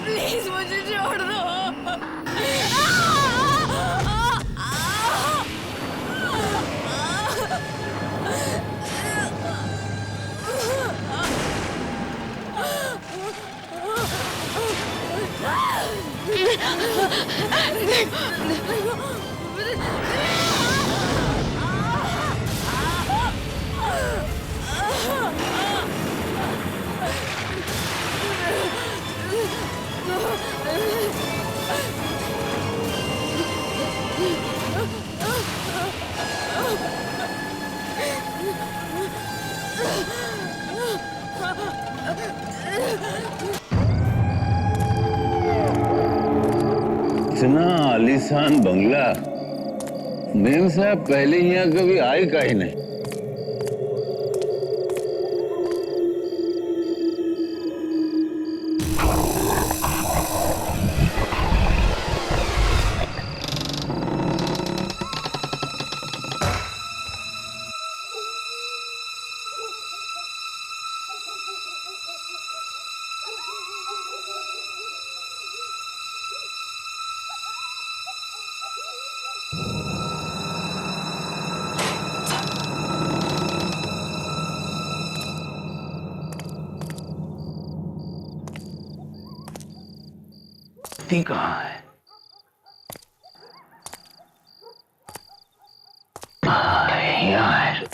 Please मुझे छोड़ दो। इतना आलीशान बंगला मेम साहब पहले यहाँ कभी आए का ही नहीं। कहाँ है? यहाँ है।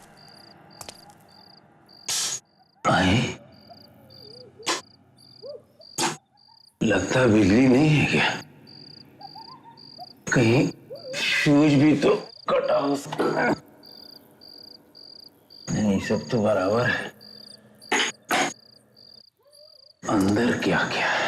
लगता बिजली नहीं है क्या? कहीं फ्यूज भी तो कटा हो सकता है। नहीं, सब तो बराबर है। अंदर क्या क्या है?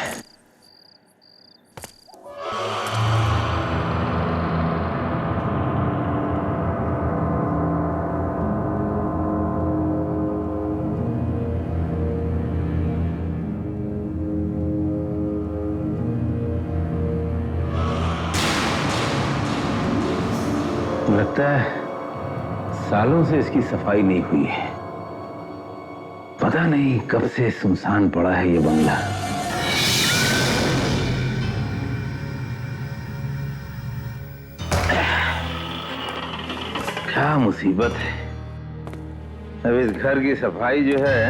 लगता है सालों से इसकी सफाई नहीं हुई है। पता नहीं कब से सुनसान पड़ा है ये बंगला। क्या मुसीबत है। अब इस घर की सफाई जो है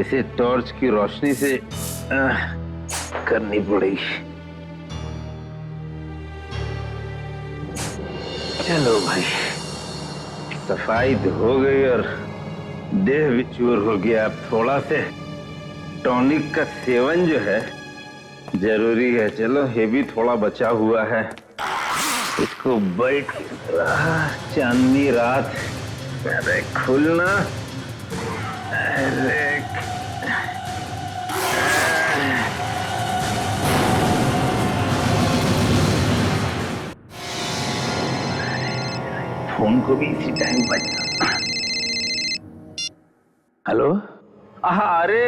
इसे टॉर्च की रोशनी से करनी पड़ेगी। चलो भाई, सफाई तो हो गई और देह भी चूर हो गया। अब थोड़ा से टॉनिक का सेवन जो है जरूरी है। चलो, ये भी थोड़ा बचा हुआ है। इसको बैठ रहा चांदनी रात। अरे खुलना, अरे फोन को भी इसी टाइम बजना। हेलो, अरे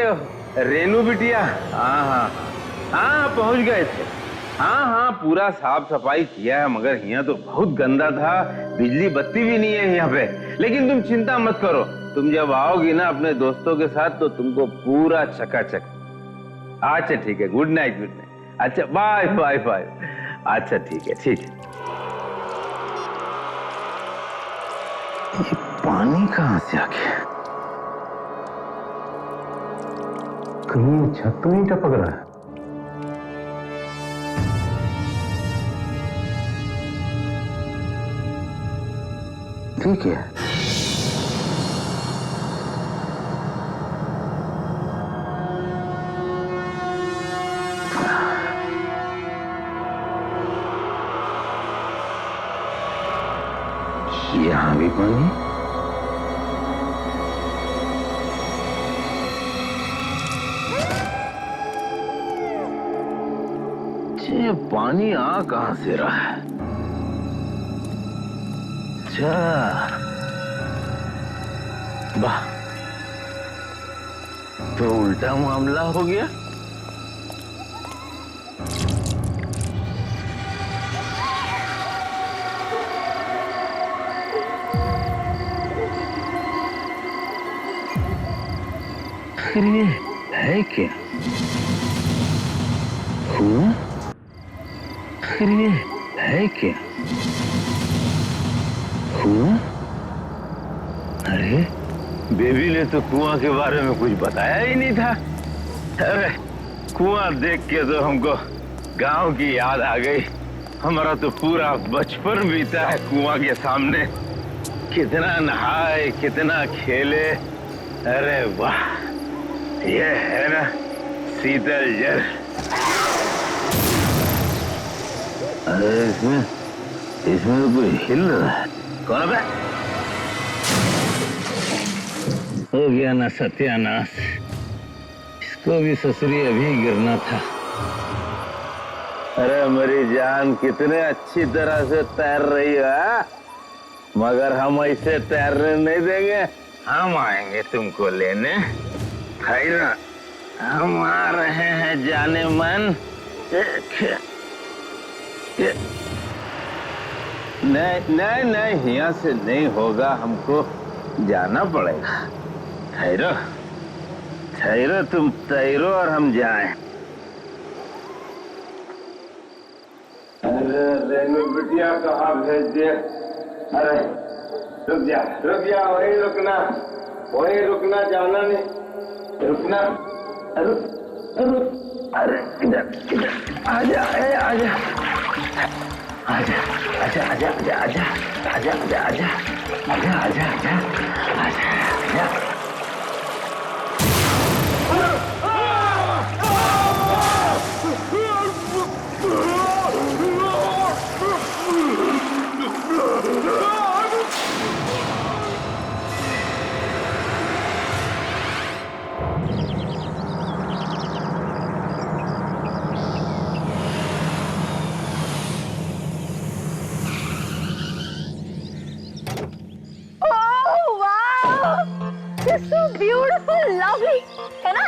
रेनू बिटिया, हाँ पहुंच गए थे। हाँ पूरा साफ सफाई किया है, मगर यहाँ तो बहुत गंदा था। बिजली बत्ती भी नहीं है यहाँ पे। लेकिन तुम चिंता मत करो, तुम जब आओगी ना अपने दोस्तों के साथ तो तुमको पूरा चकाचक। अच्छा ठीक है, गुड नाइट गुड नाइट। अच्छा बाय बाय बाय। अच्छा ठीक है ठीक है। ये पानी कहां से आ गया? कहीं छत तो नहीं टपक रहा है? ठीक है, यहाँ भी पानी। ये पानी आ कहां से रहा है? अच्छा, वाह तो उल्टा मामला हो गया। फिर ये है क्या? कुआं? फिर ये है क्या? कुआं? अरे बेबी ने तो कुआं के बारे में कुछ बताया ही नहीं था। अरे कुआं देख के तो हमको गांव की याद आ गई। हमारा तो पूरा बचपन बीता है कुआं के सामने। कितना नहाए, कितना खेले। अरे वाह, ये है ना शीतल जल। अरे इसमें तो कोई हिल रहा है। कौन है? हो गया ना सत्यानाश। इसको भी ससुरी अभी गिरना था। अरे मेरी जान कितने अच्छी तरह से तैर रही है, मगर हम ऐसे तैरने नहीं देंगे। हम आएंगे तुमको लेने, है ना? हम आ रहे हैं जाने मन। नहीं, यहाँ से नहीं होगा, हमको जाना पड़ेगा। ठहरो, तुम तैरो और हम जाएं। अरे रेनू बिटिया कहाँ भेज दिए? अरे रुक जा, वही रुकना, जाना नहीं, रुकना। अरे इधर आजा। So beautiful, lovely, है ना?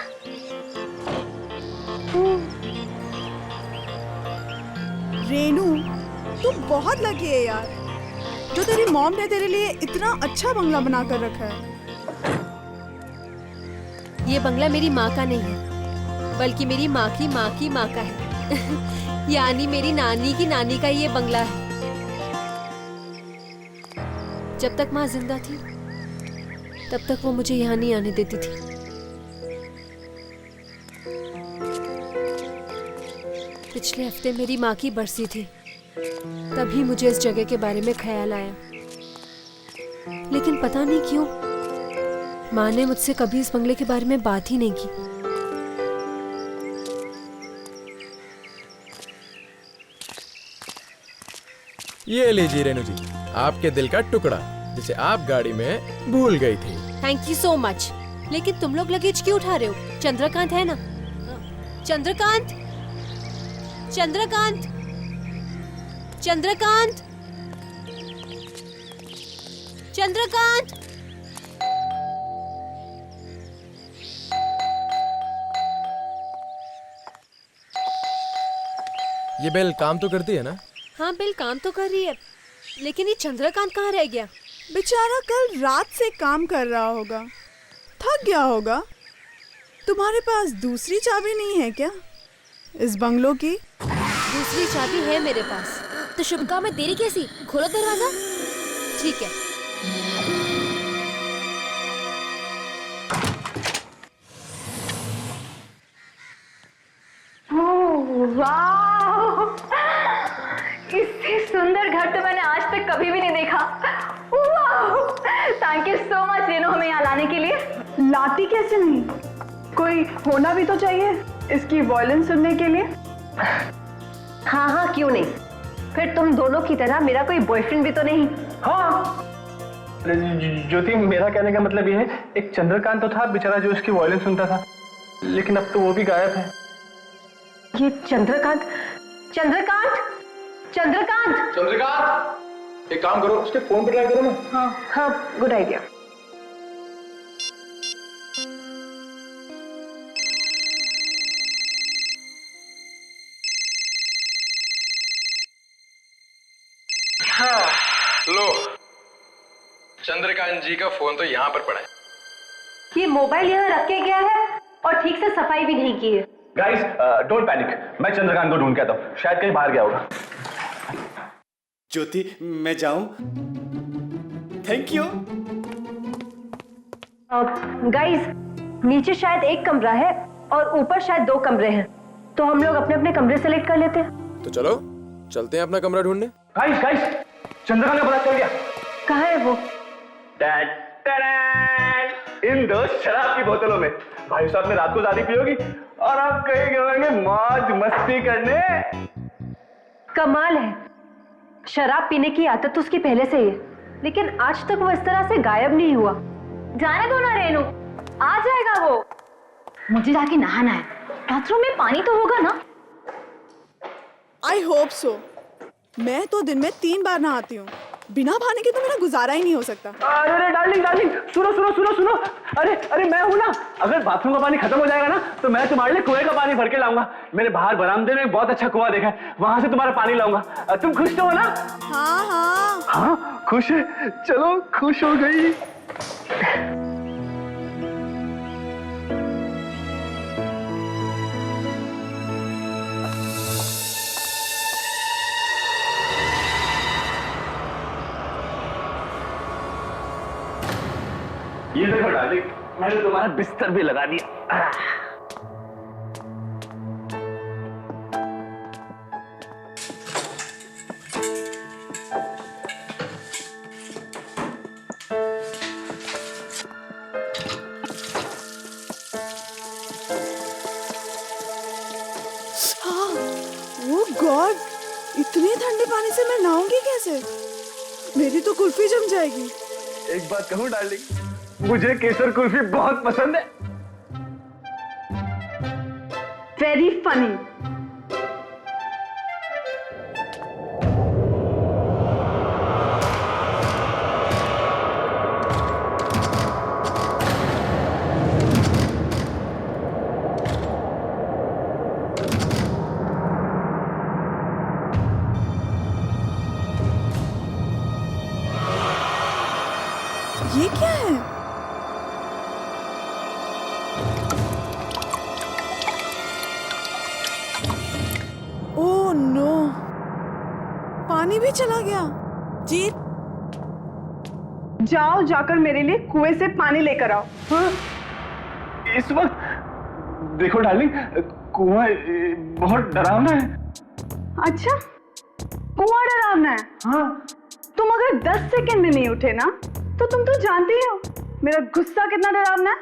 रेनू, तू बहुत लकी है यार, जो तेरी मॉम ने तेरे लिए इतना अच्छा बंगला बना कर रखा है। ये बंगला मेरी माँ का नहीं है, बल्कि मेरी माँ की माँ की माँ का है। यानी मेरी नानी की नानी का ये बंगला है। जब तक माँ जिंदा थी तब तक वो मुझे यहाँ नहीं आने देती थी। पिछले हफ्ते मेरी माँ की बरसी थी, तभी मुझे इस जगह के बारे में ख्याल आया। लेकिन पता नहीं क्यों माँ ने मुझसे कभी इस बंगले के बारे में बात ही नहीं की। ये लीजिए रेनू जी, आपके दिल का टुकड़ा जिसे आप गाड़ी में भूल गई थी। Thank you so much. लेकिन तुम लोग लगेज क्यों उठा रहे हो? चंद्रकांत है ना? चंद्रकांत, चंद्रकांत, चंद्रकांत, चंद्रकांत। ये बेल काम तो करती है ना? हाँ, बेल काम तो कर रही है, लेकिन ये चंद्रकांत कहाँ रह गया? बेचारा कल रात से काम कर रहा होगा, थक गया होगा। तुम्हारे पास दूसरी चाबी नहीं है क्या इस बंगलों की? दूसरी चाबी है मेरे पास। तो शुभका में देरी कैसी? खोलो दरवाजा। ठीक है। वाह, इससे सुंदर घर तो मैंने आज तक कभी भी नहीं देखा। Thank you so much Renu, हमें यहाँ लाने के लिए। लाती कैसे नहीं, कोई होना भी तो चाहिए इसकी वॉयलिन सुनने के लिए। हाँ, क्यों नहीं। फिर तुम दोनों की तरह मेरा कोई बॉयफ्रेंड भी तो नहीं? हाँ ज्योति, मेरा कहने का मतलब ये है, एक चंद्रकांत तो था बेचारा जो उसकी वॉयलिन सुनता था, लेकिन अब तो वो भी गायब है। ये चंद्रकांत, चंद्रकांत, चंद्रकांत, चंद्रकांत, एक काम करो, उसके फोन पे ट्राई करो ना। हाँ, गुड आइडिया। चंद्रकांत जी का फोन तो यहाँ पर पड़ा है। ये मोबाइल यहाँ रख के गया है और ठीक से सफाई भी नहीं की है। गाइस डोंट पैनिक, मैं चंद्रकांत को ढूंढ के आता हूँ, शायद कहीं बाहर गया होगा। ज्योति, मैं जाऊं? Thank you. गाइस, नीचे शायद एक कमरा है और ऊपर शायद 2 कमरे हैं, तो हम लोग अपने अपने कमरे सेलेक्ट कर लेते हैं। तो चलो चलते हैं अपना कमरा ढूंढने। गाइस गाइस, चंद्रकांत का पता चल गया। कहाँ है वो? इन 2 शराब की बोतलों में। भाई साहब ने रात को ज्यादा पियोगी और आप कहीं गए मौज मस्ती करने। कमाल है, शराब पीने की आदत तो उसकी पहले से ही है, लेकिन आज तक वो इस तरह से गायब नहीं हुआ। जाने दो ना रेनू, आ जाएगा वो। मुझे जाके नहाना है, बाथरूम में पानी तो होगा ना? I hope so. मैं तो दिन में 3 बार नहाती हूँ, बिना पानी के तो मेरा गुजारा ही नहीं हो सकता। अरे डार्लिंग डार्लिंग, सुनो सुनो सुनो सुनो। अरे मैं हूं ना, अगर बाथरूम का पानी खत्म हो जाएगा ना तो मैं तुम्हारे लिए कुएं का पानी भर के लाऊंगा। मैंने बाहर बरामदे में बहुत अच्छा कुआं देखा है, वहां से तुम्हारा पानी लाऊंगा। तुम खुश तो हो ना? हाँ हाँ हाँ खुश है, चलो खुश हो गई। ये देखो डार्लिंग, मैंने तुम्हारा बिस्तर भी लगा दिया। ओह गॉड, इतने ठंडे पानी से मैं नहाऊंगी कैसे? मेरी तो कुल्फी जम जाएगी। एक बात कहूं डार्लिंग, मुझे केसर कुल्फी बहुत पसंद है। Very funny. ये क्या है? ओह नो, पानी भी चला गया। जीत, जाओ जाकर मेरे लिए कुएं से पानी लेकर आओ। हाँ? इस वक्त देखो डार्लिंग, कुआं बहुत डरावना है। अच्छा, कुआं डरावना है? हाँ, तुम अगर 10 सेकंड में नहीं उठे ना तो तुम तो जानते ही हो मेरा गुस्सा कितना डरावना है।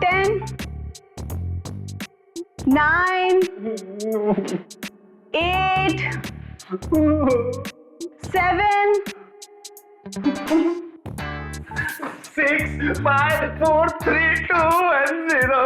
10, 9, 8, 7, 6, 5, 4, 3, 2 and 0।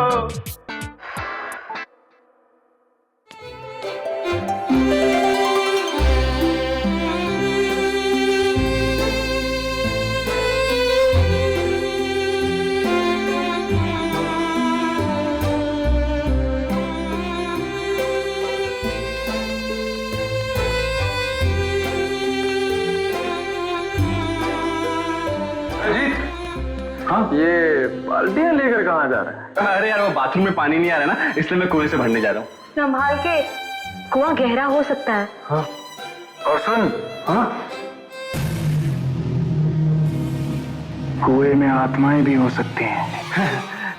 हाँ, ये बाल्टियां लेकर कहाँ जा रहा है? अरे यार, वो बाथरूम में पानी नहीं आ रहा ना, इसलिए मैं कुएं से भरने जा रहा हूँ। संभाल के, कुआं गहरा हो सकता है। हाँ, और सुन, हाँ, कुएं में आत्माएं भी हो सकती हैं।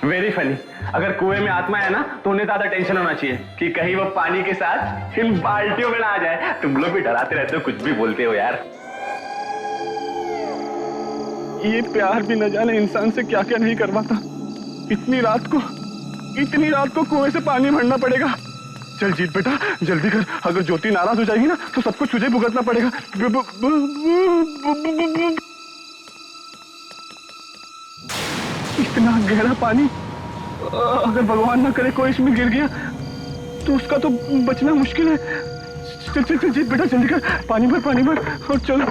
Very funny. अगर कुएं में आत्मा है ना तो उन्हें ज्यादा टेंशन होना चाहिए कि कहीं वो पानी के साथ इन बाल्टियों में ना आ जाए। तुम लोग भी डराते रहते हो, कुछ भी बोलते हो यार। ये प्यार भी न जाने इंसान से क्या क्या नहीं करवाता। इतनी रात को कुएं से पानी भरना पड़ेगा। चल जीत बेटा, जल्दी कर, अगर ज्योति नाराज हो जाएगी ना तो सब कुछ तुझे भुगतना पड़ेगा। इतना गहरा पानी, अगर भगवान ना करे कोई इसमें गिर गया तो उसका तो बचना मुश्किल है। चल चल चल जीत बेटा, जल्दी कर, पानी भर और चल।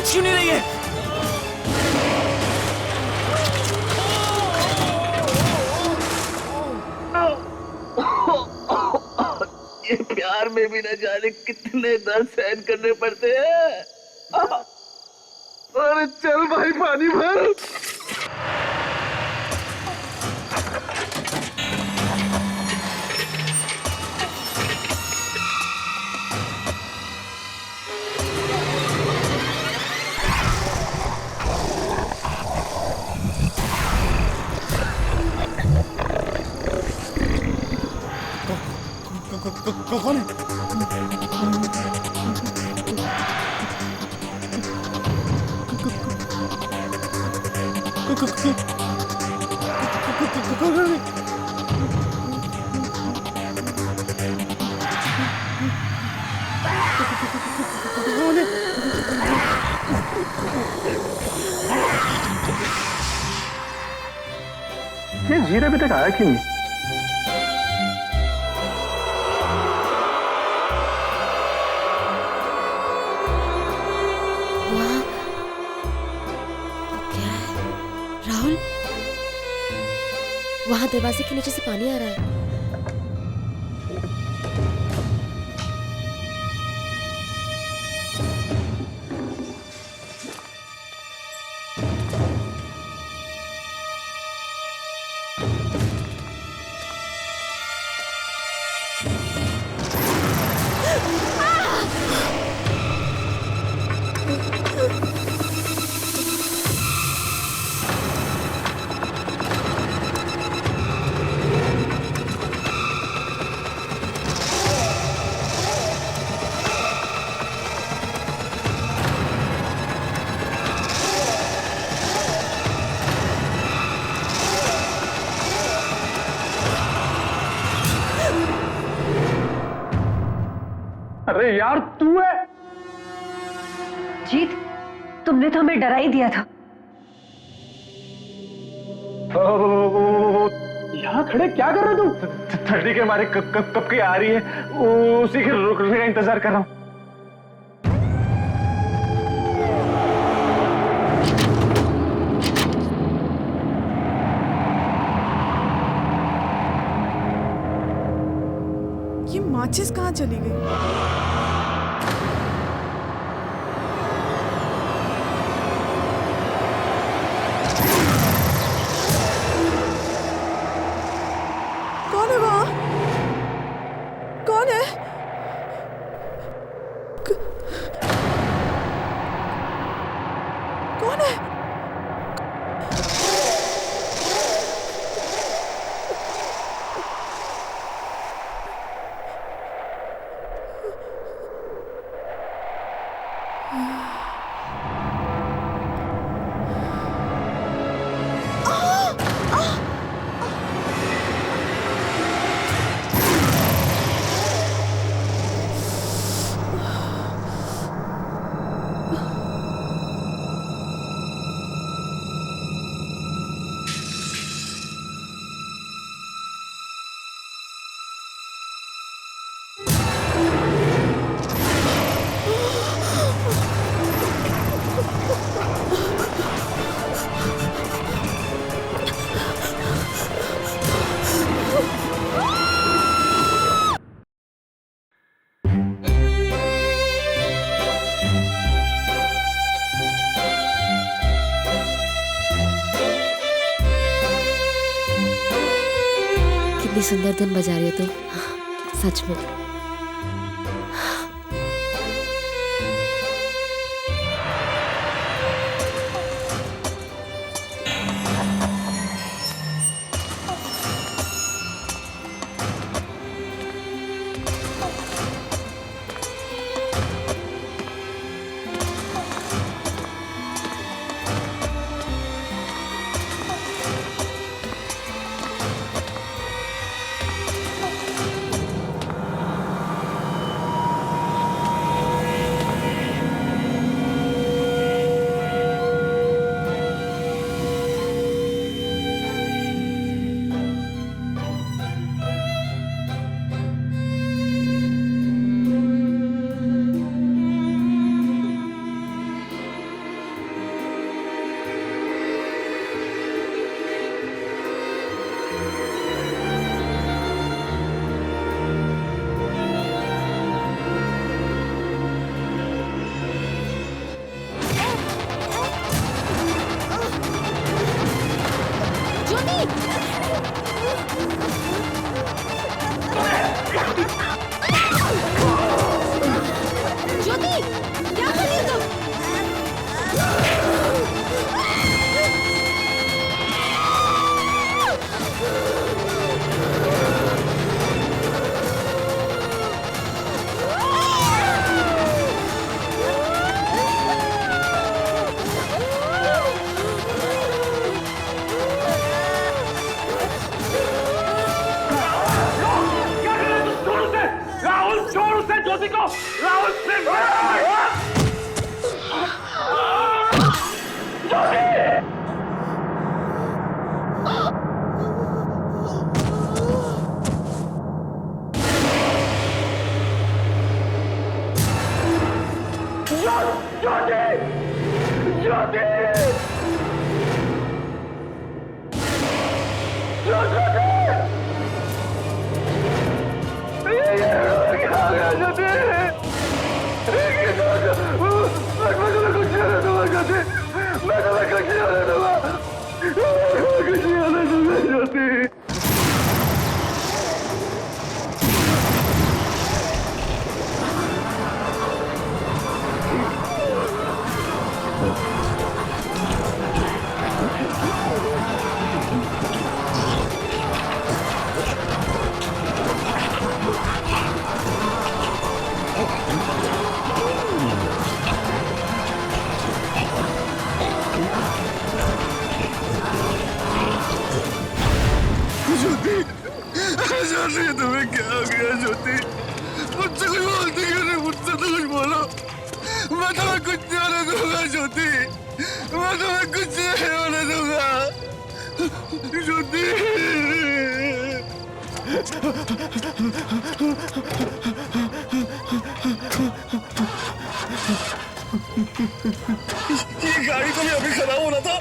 बच क्यों नहीं रही है? ये प्यार में भी न जाने कितने दर्द सहन करने पड़ते हैं। अरे चल भाई पानी भर। कौन है? ये जीत अभी तक आया क्यों नहीं? राहुल, वहां दरवाजे के नीचे से पानी आ रहा है। अरे यार तू है? जीत, तुमने तो हमें डरा ही दिया था। यहाँ खड़े क्या कर रहे हो तुम? ठंडी के मारे कब की आ रही है, उसी के रुकने का इंतजार कर रहा हूँ। ये माचिस कहाँ चली गई? कौन है वहाँ? कौन है? कौन है? कितनी सुंदर धुन बजा रही हो तुम, सच में। ज्योति, क्या कर रही हो तुम? राहुल छोड़ उसे, ज्योति को। राहुल ज्योति, तुम्हें क्या हो गया ज्योति? मुझसे कुछ बोलती क्यों नहीं? मुझसे तो कुछ बोलो। मैं तुम्हें कुछ नहीं होने दूंगा ज्योति, मैं तुम्हें कुछ नहीं होने दूंगा ज्योति। ये गाड़ी तो अभी खराब होना था।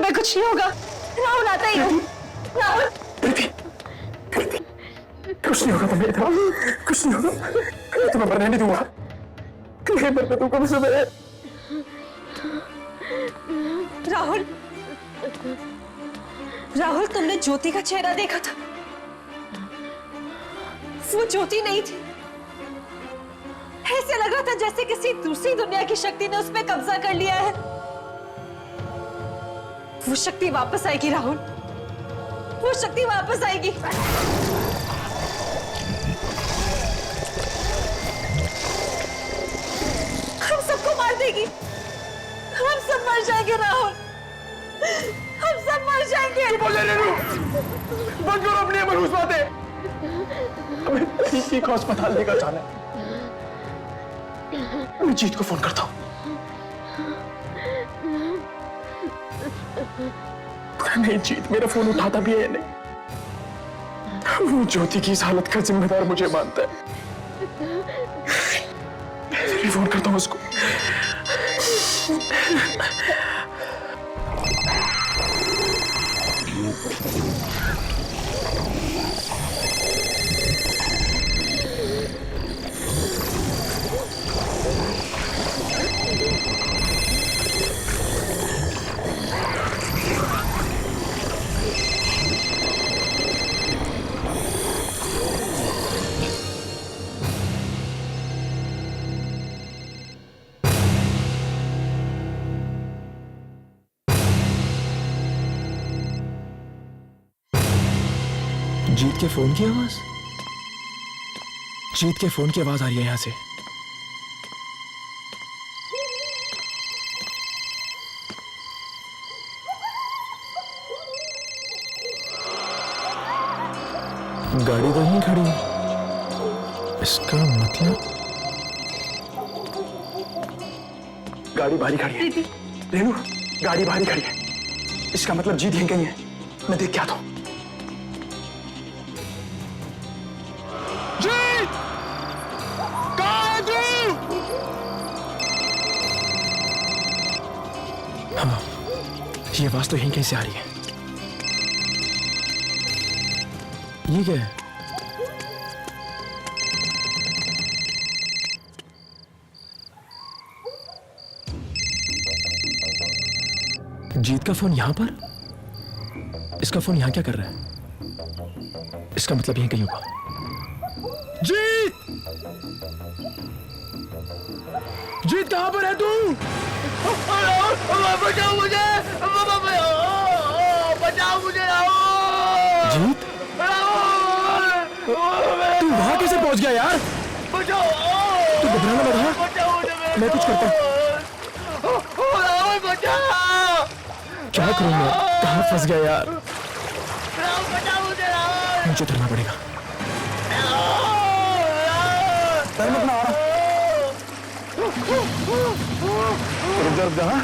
कुछ नहीं होगा, राहुल आता ही है। राहुल, कुछ नहीं होगा तुम्हें, कुछ नहीं होगा। तुम्हें मरने नहीं दूंगा, नहीं मरने दूंगा मुझे। मैं राहुल, राहुल, तुमने ज्योति का चेहरा देखा था? वो ज्योति नहीं थी। ऐसे लग रहा था जैसे किसी दूसरी दुनिया की शक्ति ने उस पर कब्जा कर लिया है। वो शक्ति वापस आएगी राहुल, वो शक्ति वापस आएगी। हम सबको मार देगी, हम सब मर जाएंगे राहुल, हम सब मर जाएंगे। बोले रेनू, बंद करो अपनी मनहूस बातें। हमें किसी को अस्पताल लेकर जाना है। मैं जीत को फोन करता हूँ। नहीं, जीत मेरा फोन उठाता भी है नहीं। वो ज्योति की इस हालत का जिम्मेदार मुझे मानता है। मैं फोन करता हूँ उसको। जीत के फोन की आवाज? जीत के फोन की आवाज आ रही है यहां से। गाड़ी तो यहीं खड़ी है, इसका मतलब गाड़ी बाहरी खड़ी है। रेनू, गाड़ी बाहरी खड़ी है, इसका मतलब जीत यहीं कहीं है। मैं देख के आता हूं। जीत! कहाँ है तू? हाँ, ये आवाज तो यहीं कहीं से आ रही है। ये क्या है? जीत का फोन यहां पर? इसका फोन यहां क्या कर रहा है? इसका मतलब यहीं कहीं होगा। जीत! जीत कहां पर है तू? बचाओ मुझे, बचाओ मुझे। जीत, तू वहां कैसे पहुंच गया यार? तू घबराना मत, हाँ? मैं कुछ करता हूं। क्या करूं मैं? कहां फंस गया यार? मुझे उतरना पड़ेगा। सर मैं अपना आ रहा हूं। रुक जा, हाँ?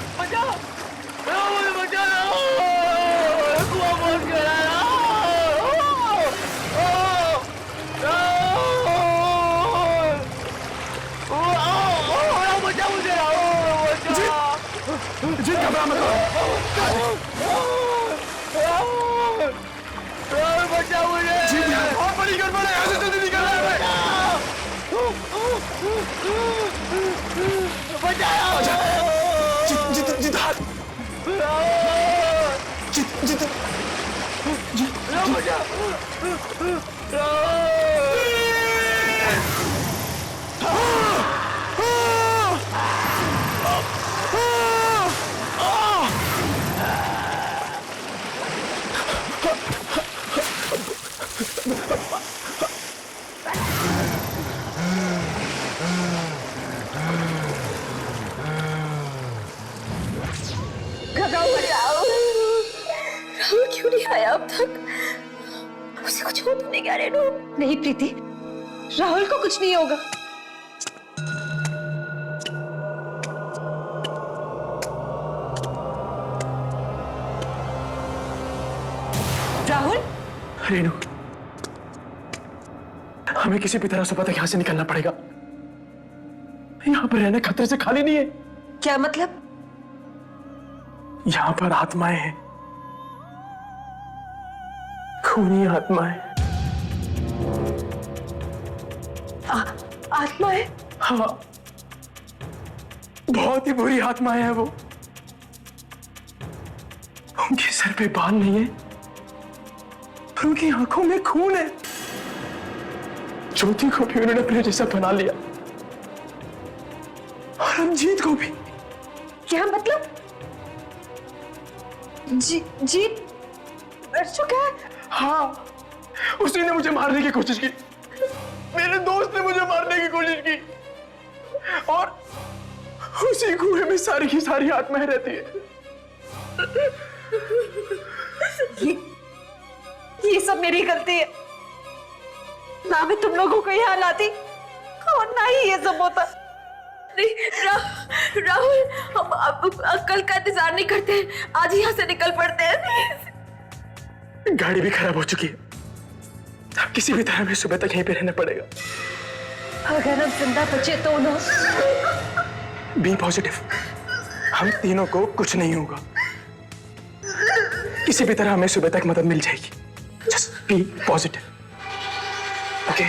जीत घबरा मत। जीत यार बहुत बड़ी गड़बड़ है, ऐसे जल्दी निकल रहा है। जीत जीत जीत हाथ। जीत जीत जीत राहुल क्यों नहीं आया अब तक? उसे कुछ हो तो नहीं गया रेनू? नहीं प्रीति, राहुल को कुछ नहीं होगा। राहुल, रेनू, हमें किसी भी तरह सुबह तक यहां से निकलना पड़ेगा। यहां पर रहना खतरे से खाली नहीं है। क्या मतलब? यहां पर आत्माएं हैं, खूनी आत्माएं। आत्माएं? हाँ, बहुत ही बुरी आत्माएं हैं वो। उनके सर पे बाल नहीं है, पर उनकी आंखों में खून है। ज्योति को भी उन्होंने अपने जैसा बना लिया, और रंजीत को भी। क्या मतलब? जीत मर चुका है? हाँ, उसी ने मुझे मारने की कोशिश की। मेरे दोस्त ने मुझे मारने की कोशिश की, और उसी कुएं में सारी की सारी आत्माएं रहती है। ये सब मेरी गलती है। ना मैं तुम लोगों को यहाँ लाती और ना ही ये सब होता। राहुल, हम कल का इंतजार नहीं करते, आज यहाँ से निकल पड़ते हैं। गाड़ी भी खराब हो चुकी है, अब किसी भी तरह हमें सुबह तक यहीं पे रहना पड़ेगा। अगर हम जिंदा बचे तो ना। बी पॉजिटिव, हम तीनों को कुछ नहीं होगा। किसी भी तरह हमें सुबह तक मदद मिल जाएगी। Just be positive, okay?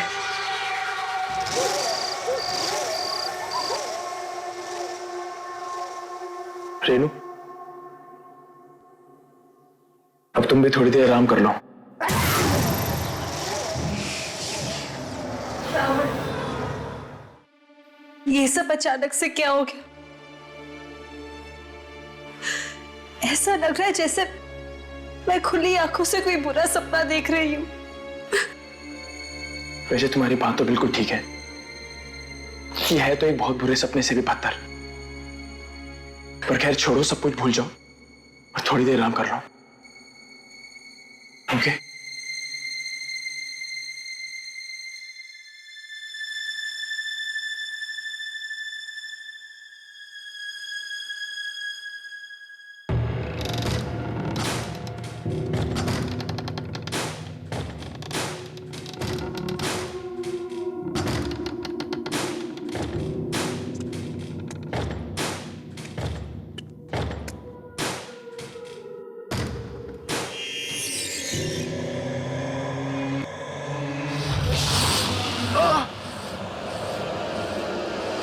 Renu, अब तुम भी थोड़ी देर आराम कर लो। ये सब अचानक से क्या हो गया? ऐसा लग रहा है जैसे मैं खुली आंखों से कोई बुरा सपना देख रही हूँ। वैसे तुम्हारी बात तो बिल्कुल ठीक है, ये है तो एक बहुत बुरे सपने से भी बदतर। पर खैर छोड़ो, सब कुछ भूल जाओ और थोड़ी देर आराम कर रहा हूं। ओके?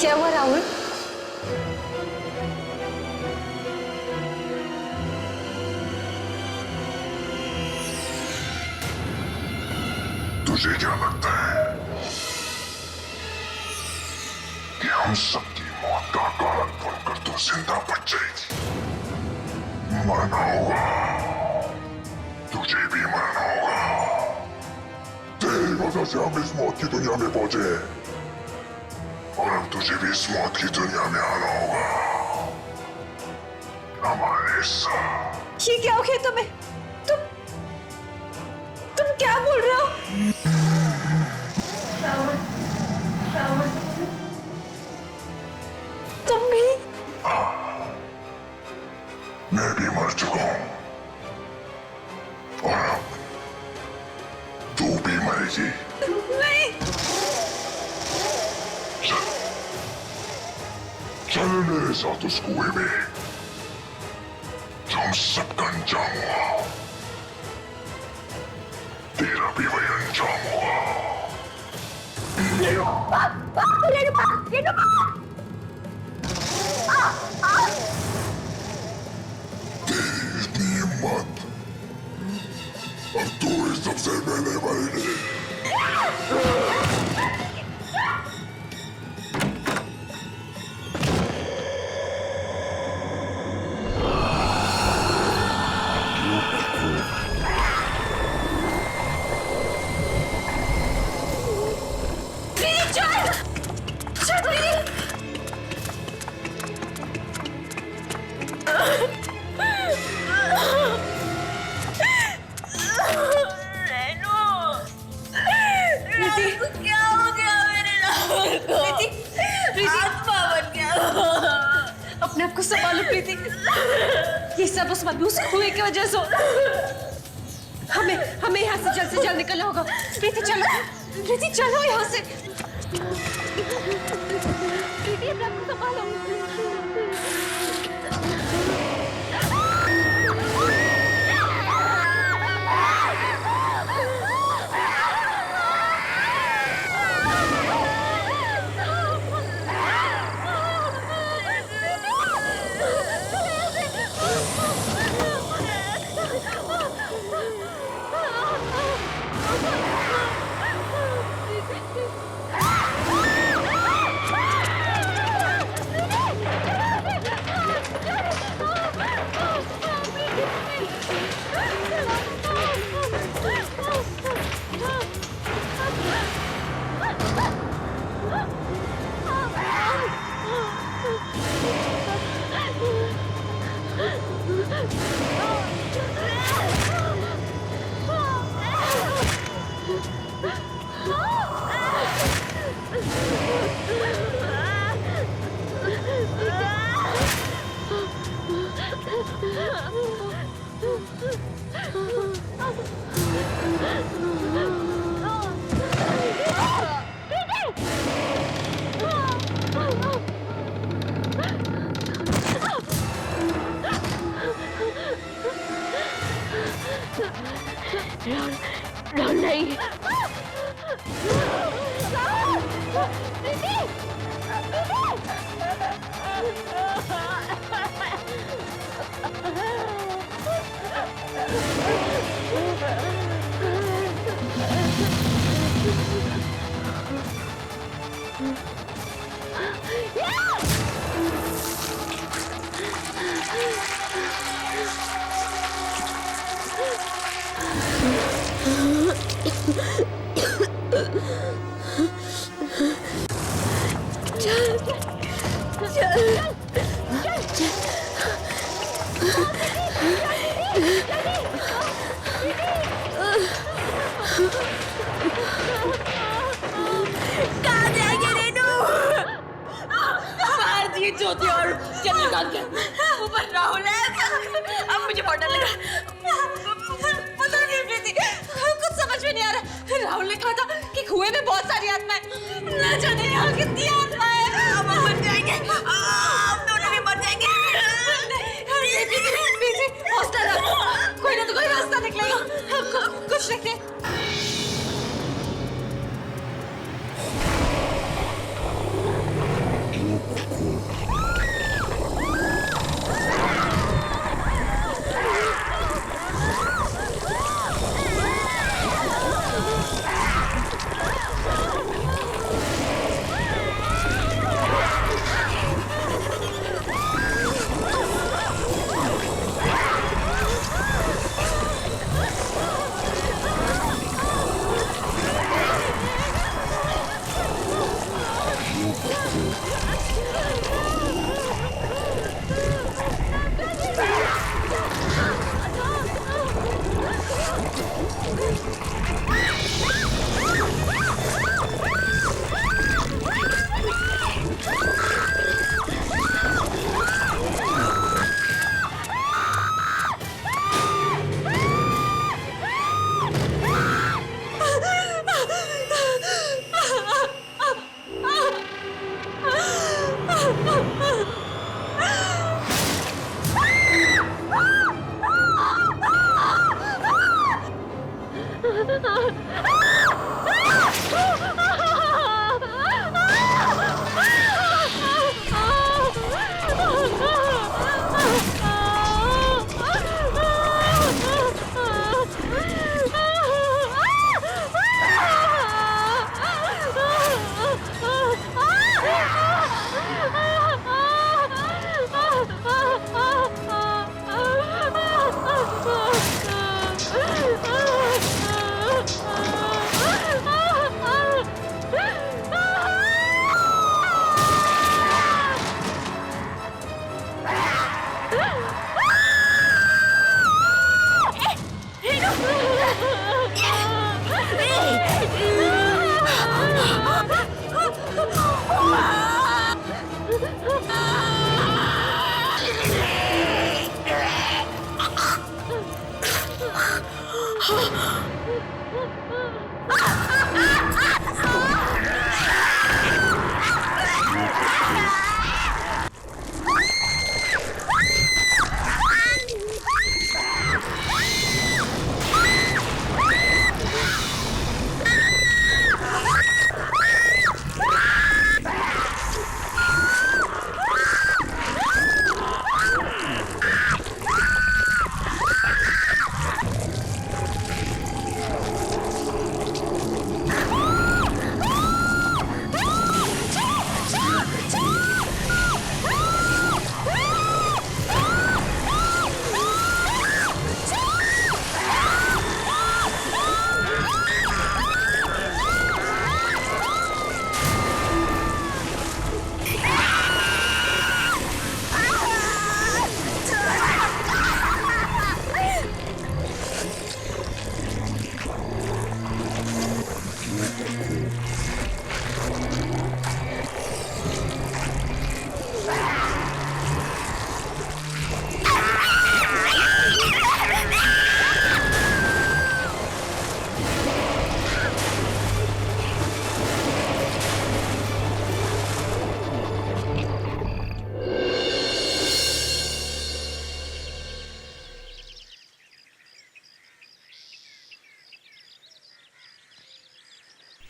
क्या हुआ राहुल? तुझे क्या लगता है कि हम सबकी मौत का कारण बनकर तू जिंदा बच जाएगी? मरना होगा, तुझे भी मरना होगा। तेरी वजह से हम इस मौत की दुनिया में पहुंचे और अब तुझे भी इस मौत की दुनिया में आना होगा हमारे साथ। ये क्या हो गया तुम्हें? तुम क्या बोल रहे हो? तुम भी? मैं भी मर चुका हूं और अब तू भी मरेगी। नहीं। चल मेरे साथ उस कुएं में जो हम सबका अंजाम हुआ, तेरा भी वही अंजाम होगा। तेरी इतनी हिम्मत, अब तू इस सबसे पहले मरेगी। अपने आप को संभालो प्रीति। ये सब उस मधुस कुएं की वजह से। हमें यहाँ से जल्द निकलना होगा। प्रीति चलो, प्रीति चलो यहाँ से। प्रीति अपने आप को संभालो। नहीं। कहाँ जाएंगे रेनू? मार दिए ज्योति और चंद्रकांत के ऊपर राहुल है। अब मुझे बहुत डर लग रहा है। पता नहीं प्रीति, कुछ समझ में नहीं आ रहा। राहुल ने कहा था कि कुएं में बहुत सारी आत्माएं, न जाने यहाँ कितनी आत्माएं हैं। अब हम मर जाएंगे, हम दोनों भी मर जाएंगे। प्रीति, हौसला रखो, कोई ना तो कोई रास्ता निकलेगा। कुछ देखते हैं।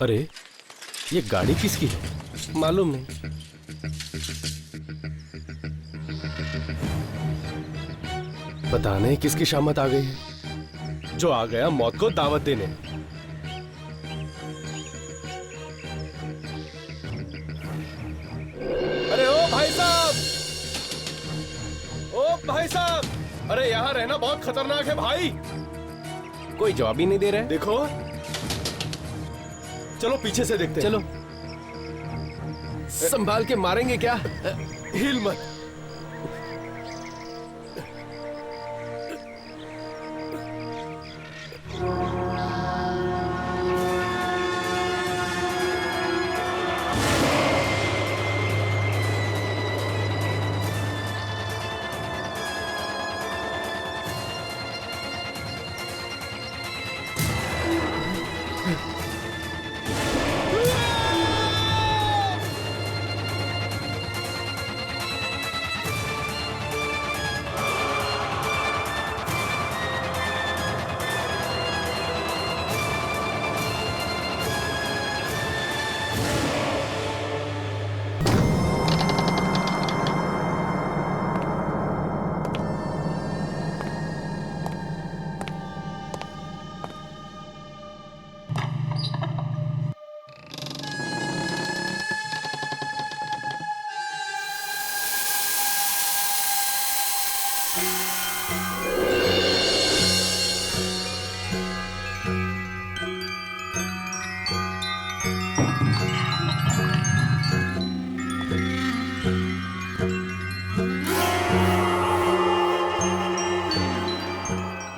अरे ये गाड़ी किसकी है? मालूम नहीं। पता नहीं किसकी शामत आ गई है, जो आ गया मौत को दावत देने। अरे ओ भाई साहब, ओ भाई साहब, अरे यहाँ रहना बहुत खतरनाक है भाई। कोई जवाब ही नहीं दे रहा है। देखो, चलो पीछे से देखते हैं। चलो। संभाल के मारेंगे क्या? हिल मत।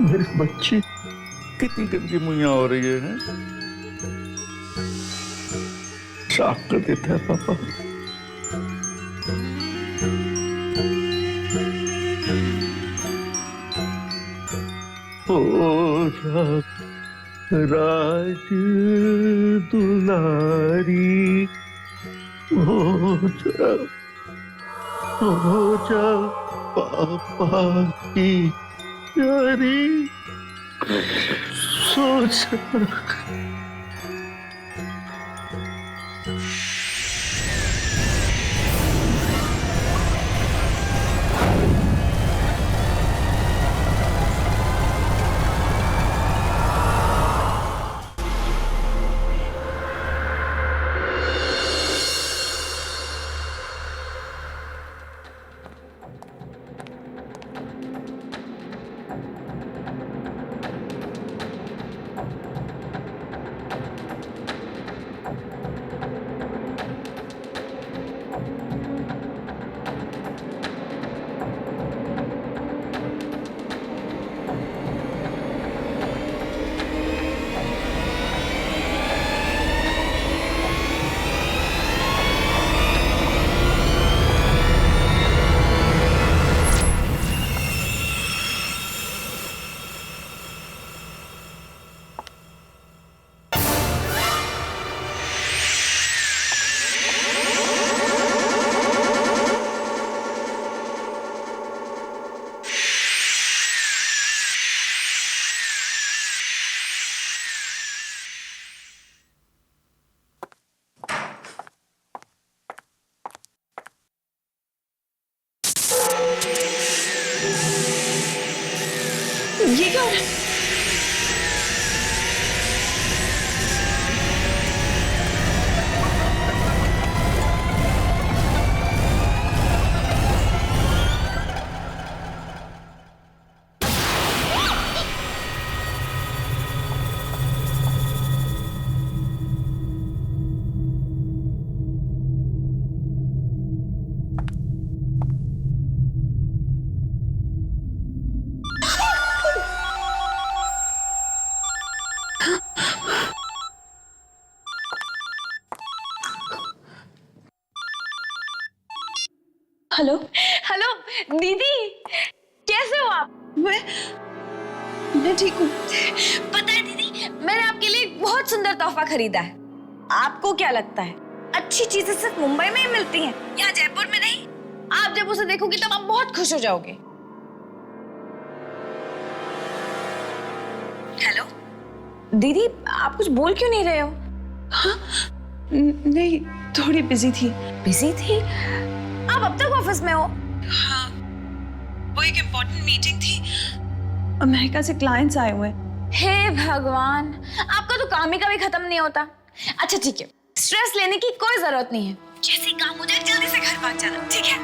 मेरी बच्ची कितनी गंदी मुइया हो रही है, साफ कर देता है पापा। ओ राज दुलारी हो जा पापा की यारी सोच। ये क्या हो रहा है? हेलो हेलो दीदी, कैसे हो आप? मैं ठीक हूँ। पता है दीदी, मैंने आपके लिए एक बहुत सुंदर तोहफा खरीदा है। आपको क्या लगता है अच्छी चीजें सिर्फ मुंबई में ही मिलती हैं, यहाँ जयपुर में नहीं? आप जब उसे देखोगी तब आप बहुत खुश हो जाओगे। हेलो दीदी, आप कुछ बोल क्यों नहीं रहे हो? हाँ? नहीं, थोड़ी बिजी थी। बिजी थी? आप अब तक ऑफिस में हो? हाँ, वो एक इम्पोर्टेंट मीटिंग थी, अमेरिका से क्लाइंट्स आए हुए। हे भगवान, आपका तो काम ही कभी खत्म नहीं होता। अच्छा ठीक है, स्ट्रेस लेने की कोई जरूरत नहीं है। जैसे ही काम हो जाए जल्दी से घर पहुंच जाना, ठीक है?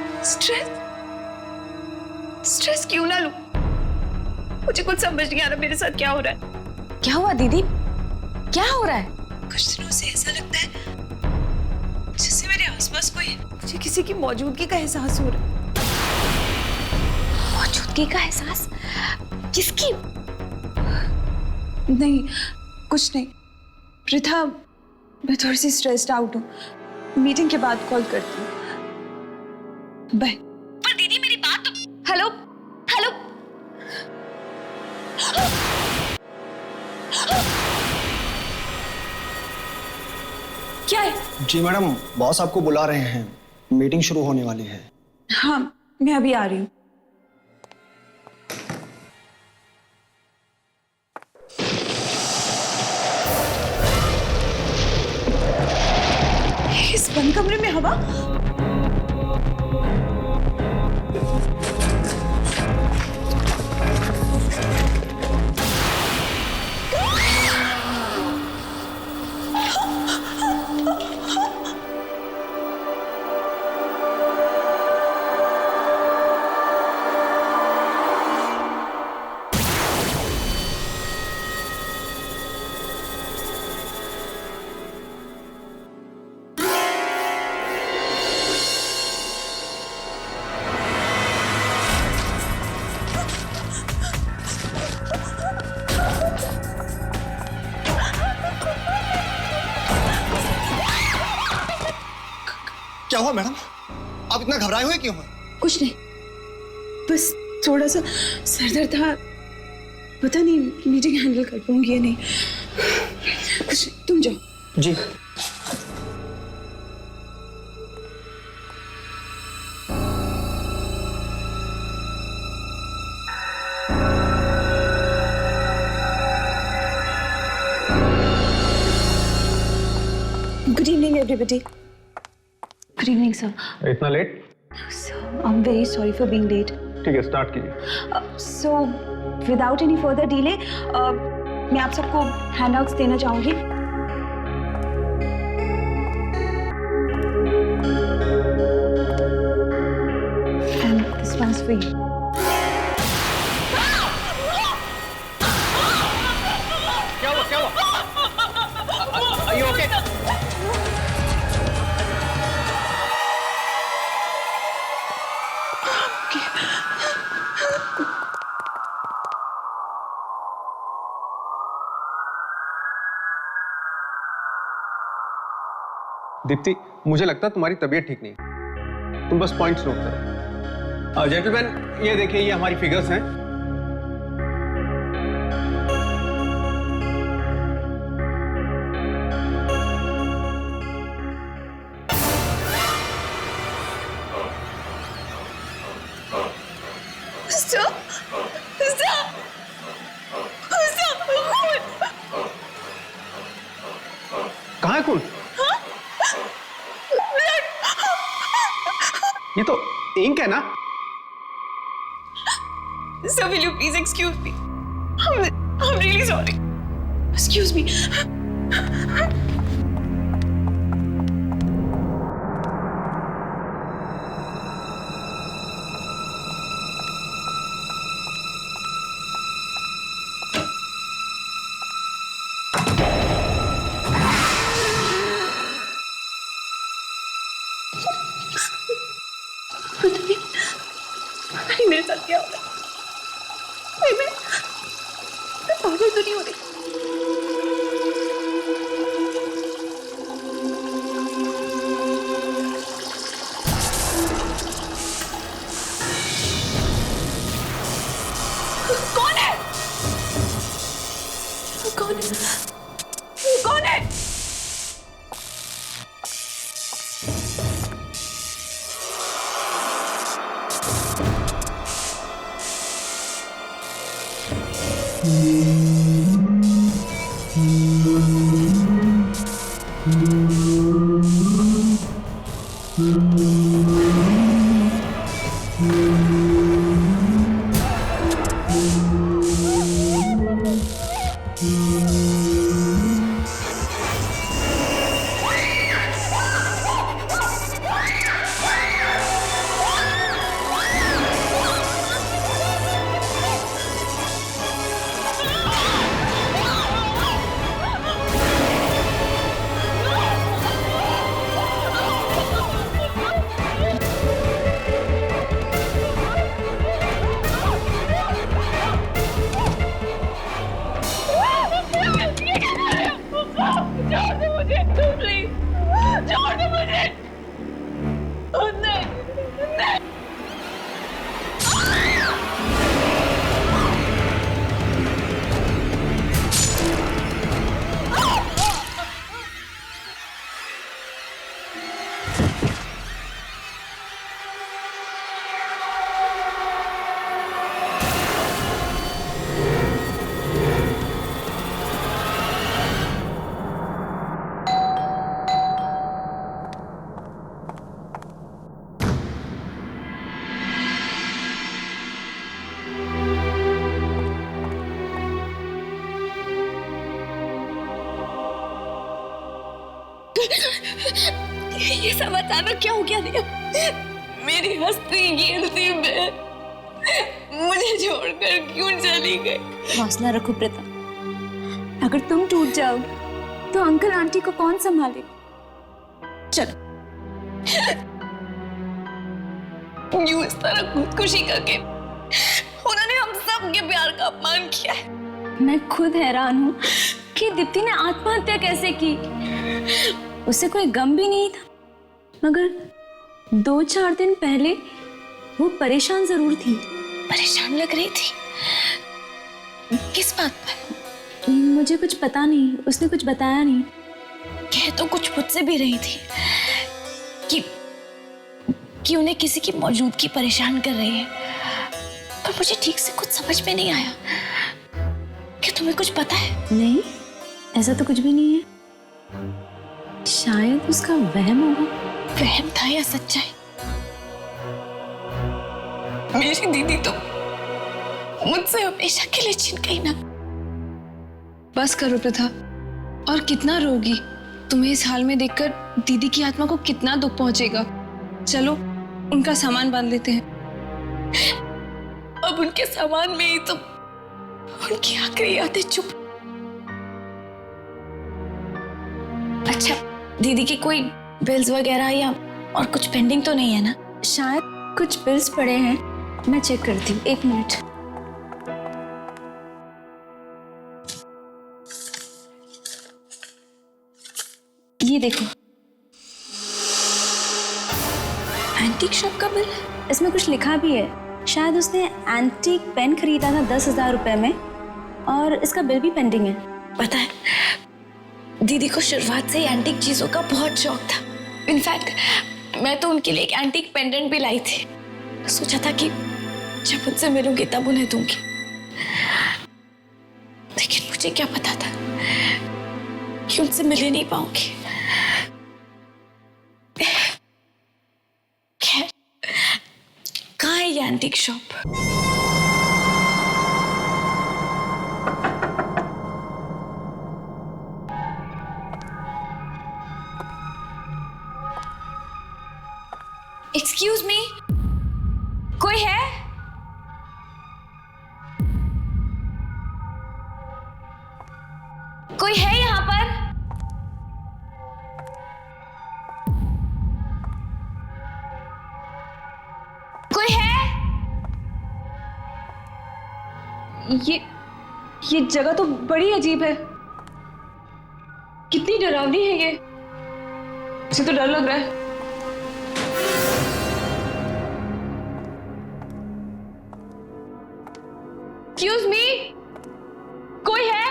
स्ट्रेस क्यों ना लूं? मुझे कुछ समझ नहीं आ रहा मेरे साथ क्या हो रहा है। क्या हुआ दीदी? क्या हो रहा है? कुछ दिनों से ऐसा लगता है जैसे मेरे आसपास कोई, मुझे किसी की मौजूदगी का एहसास हो रहा है। मौजूदगी का एहसास? किसकी? नहीं, कुछ नहीं। पृथा, मैं थोड़ी सी स्ट्रेस्ड आउट हूँ। मीटिंग के बाद कॉल करती हूँ। बाय। पर दीदी मेरी बात तो। Hello, hello. क्या है? जी मैडम, बॉस आपको बुला रहे हैं, मीटिंग शुरू होने वाली है। हाँ, मैं अभी आ रही हूँ। इस बंद कमरे में हवा? क्या हुआ मैडम? आप इतना घबराए हुए क्यों हैं? कुछ नहीं, बस थोड़ा सा सर दर्द था। पता नहीं मीटिंग हैंडल कर पाऊंगी या नहीं। कुछ नहीं, तुम जाओ। जी। Good evening everybody. Good evening sir. इतना late? Sir, I am very sorry for being late. ठीक है, स्टार्ट कीजिए। So without any further delay मैं आप सबको हैंडआउट्स देना चाहूंगी। And this one's for you. क्या हुआ? क्या हुआ? Are you okay? दीप्ति, मुझे लगता है तुम्हारी तबीयत ठीक नहीं। तुम बस पॉइंट्स नोट करो। जेंटलमैन, ये देखिए, ये हमारी फिगर्स हैं। कहाँ है खून? ये तो इंक है ना? Sir, will you please excuse me? I'm really sorry. Excuse me. पता नहीं मेरे साथ क्या हो रहा है। मैं पागल तो नहीं हो रही। कौन है? कौन है? कौन है? ये सब अचानक क्या हो गया रिया? मेरी हस्ती गिनती में मुझे छोड़कर क्यों चली गई? हौसला रखो प्रीता, अगर तुम टूट जाओगे तो अंकल आंटी को कौन संभालेगा? चलो। यूं इस तरह खुदकुशी करके उन्होंने हम सब के प्यार का अपमान किया है। मैं खुद हैरान हूँ कि दीप्ति ने आत्महत्या कैसे की। उसे कोई गम भी नहीं था, मगर 2-4 दिन पहले वो परेशान जरूर थी। परेशान लग रही थी? किस बात पर? मुझे कुछ पता नहीं, उसने कुछ बताया नहीं। कह तो कुछ मुझसे भी रही थी कि उन्हें किसी की मौजूदगी परेशान कर रही है, पर मुझे ठीक से कुछ समझ में नहीं आया। क्या तुम्हें कुछ पता है? नहीं, ऐसा तो कुछ भी नहीं है। शायद उसका वहम होगा। वहम था या सच्चाई? मेरी दीदी तो मुझसे हमेशा के लिए छिन गई ना। बस करो प्रथा, और कितना रोगी? तुम्हें इस हाल में देखकर दीदी की आत्मा को कितना दुख पहुंचेगा। चलो उनका सामान बांध लेते हैं। अब उनके सामान में ही तो उनकी आखिरी यादें चुप। अच्छा, दीदी की कोई बिल्स वगैरह या और कुछ पेंडिंग तो नहीं है ना? शायद कुछ बिल्स पड़े हैं, मैं चेक करती हूँ। 1 मिनट। ये देखो, एंटीक शॉप का बिल। इसमें कुछ लिखा भी है। शायद उसने एंटीक पेन खरीदा था 10,000 रुपए में, और इसका बिल भी पेंडिंग है। पता है, दीदी को शुरुआत से ही एंटीक चीजों का बहुत शौक था। इनफैक्ट मैं तो उनके लिए एक एंटीक पेंडेंट भी लाई थी। सोचा था कि जब उनसे मिलूंगी तब उन्हें दूंगी, लेकिन मुझे क्या पता था कि उनसे मिल ही नहीं पाऊंगी। खैर, कहाँ है ये एंटीक शॉप? एक्सक्यूज मी, कोई है? कोई है यहाँ पर? कोई है? ये जगह तो बड़ी अजीब है। कितनी डरावनी है ये। मुझे तो डर लग रहा है। एक्सक्यूज मी, कोई है?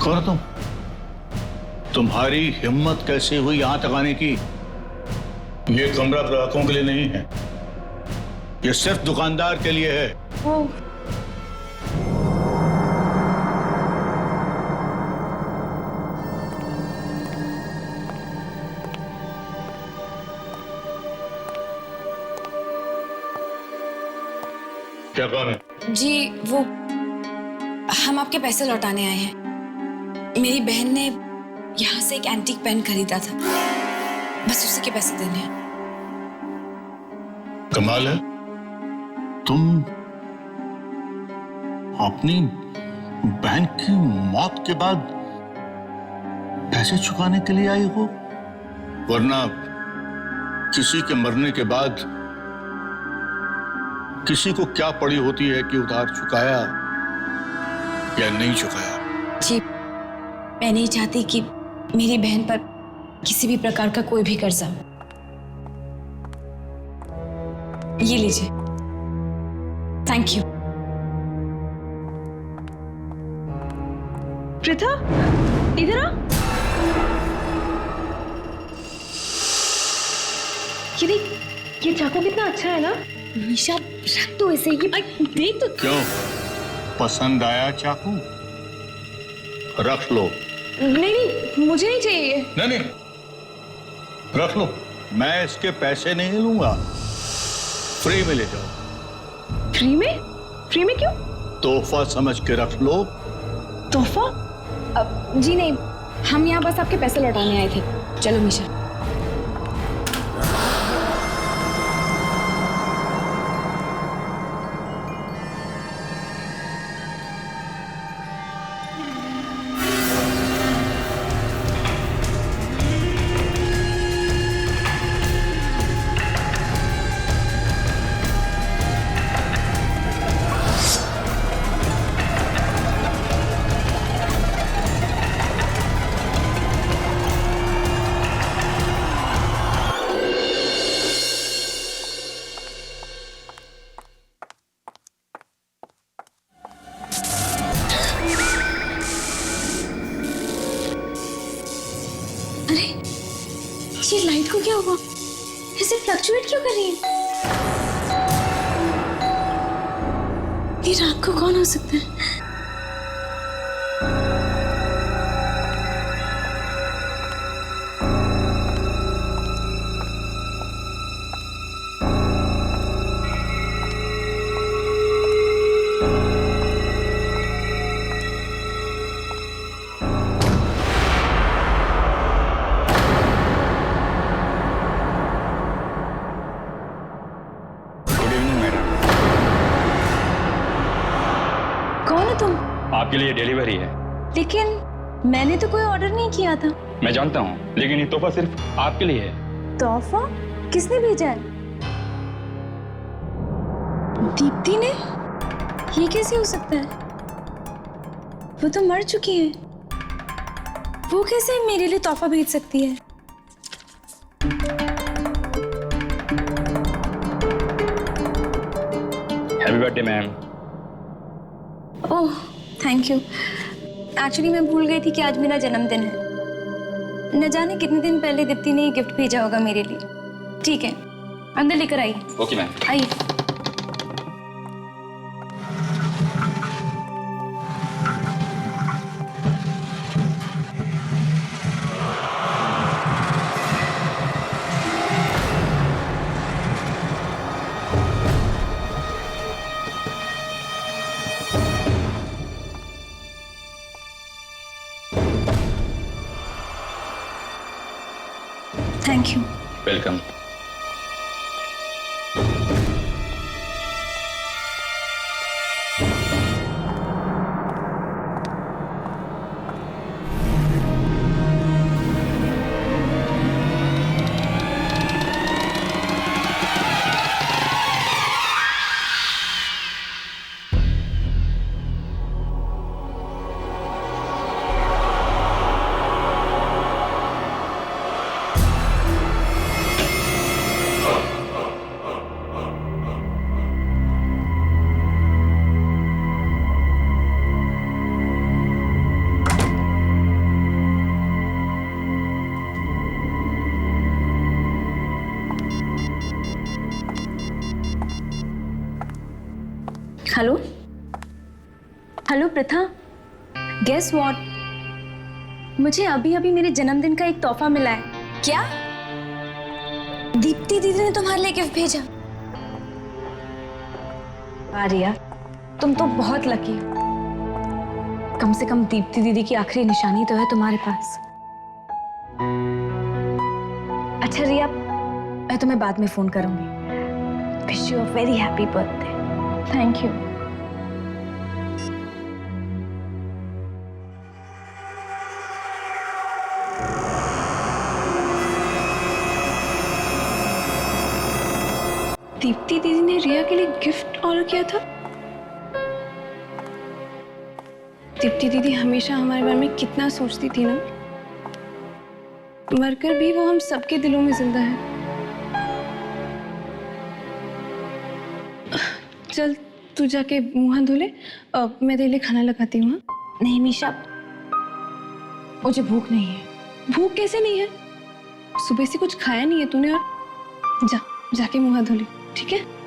कौन हो तुम? तुम्हारी हिम्मत कैसे हुई यहां तक आने की? ये कमरा ग्राहकों के लिए नहीं है, ये सिर्फ दुकानदार के लिए है। वो क्या काम है? जी, वो हम आपके पैसे लौटाने आए हैं। मेरी बहन ने यहाँ से एक एंटीक पेन खरीदा था, बस उसी के पैसे देने हैं। कमाल है, तुम अपनी बहन की मौत के बाद पैसे चुकाने के लिए आई हो, वरना किसी के मरने के बाद किसी को क्या पड़ी होती है कि उधार चुकाया या नहीं चुकाया। जी, मैं नहीं चाहती कि मेरी बहन पर किसी भी प्रकार का कोई भी कर्जा हो। ये लीजिए। Thank you. प्रीता, इधर आ। ये देख, ये चाकू कितना अच्छा है ना। निशा, रख तो ऐसे ही। देख तो। क्यों, पसंद आया चाकू? रख लो। नहीं, मुझे नहीं चाहिए। नहीं, रख लो, मैं इसके पैसे नहीं लूंगा, फ्री में ले जाओ। फ्री में? फ्री में क्यों? तोहफा समझ के रख लो। तोहफा? जी नहीं, हम यहाँ बस आपके पैसे लौटाने आए थे। चलो मीशा। ये लाइट को क्या हुआ? ऐसे फ्लक्चुएट क्यों कर रही है? ये रात को कौन हो सकता है? कौन है तुम? आपके लिए डिलीवरी है। लेकिन मैंने तो कोई ऑर्डर नहीं किया था। मैं जानता हूँ, लेकिन ये तोहफा सिर्फ आपके लिए है। तोहफा? किसने भेजा है? दीप्ति ने? ये कैसे हो सकता है? वो तो मर चुकी है। वो कैसे मेरे लिए तोहफा भेज सकती है? Happy birthday ma'am. Oh thank you. Actually मैं भूल गई थी कि आज मेरा जन्मदिन है। न जाने कितने दिन पहले दीप्ति ने गिफ्ट भेजा होगा मेरे लिए। ठीक है, अंदर लेकर आइए। Okay ma'am. आइए। Thank you. Welcome. Hello hello Pratha, guess what? मुझे अभी अभी मेरे जन्मदिन का एक तोहफा मिला है। क्या? दीप्ति दीदी ने तुम्हारे लिए गिफ्ट भेजा? आर्या, तुम तो बहुत लकी हो। कम से कम दीप्ति दीदी की आखिरी निशानी तो है तुम्हारे पास। अच्छा रिया, मैं तुम्हें बाद में फोन करूंगी। Wish you a very happy birthday. Thank you. Deepti दीदी ने रिया के लिए गिफ्ट ऑर्डर किया था। दीप्ति दीदी हमेशा हमारे बारे में कितना सोचती थी ना। मरकर भी वो हम सबके दिलों में जिंदा है। चल तू जाके मुंह हाथ धो ले, मैं तेरे लिए खाना लगाती हूँ। नहीं मीशा, मुझे भूख नहीं है। भूख कैसे नहीं है? सुबह से कुछ खाया नहीं है तूने। और जाके मुंह हाथ धो ले, ठीक है?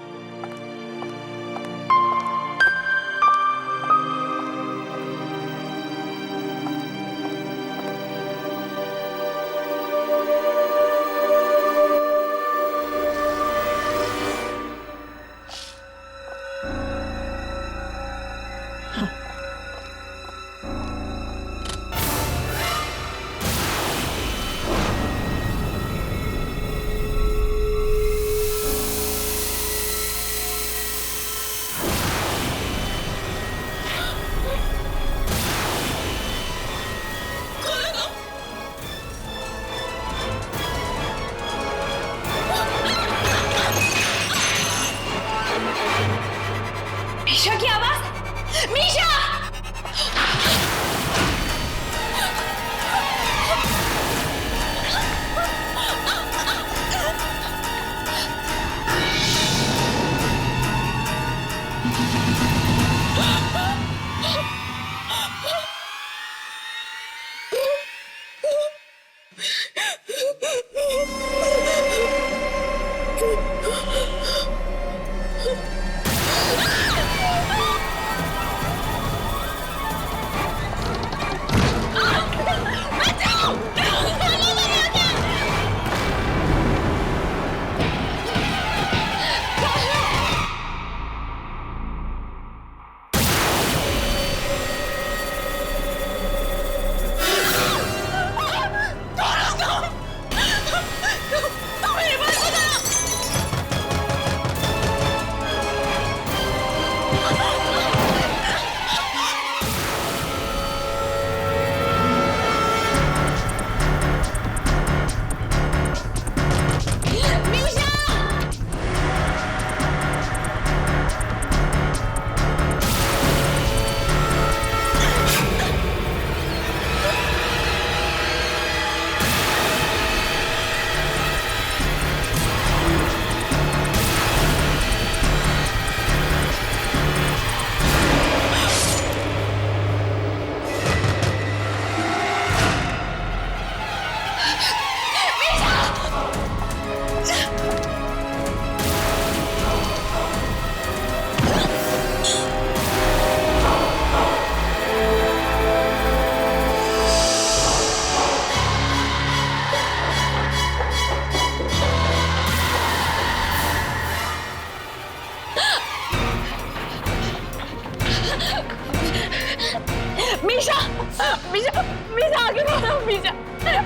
मीशा मीशा आगे बढ़ो मीशा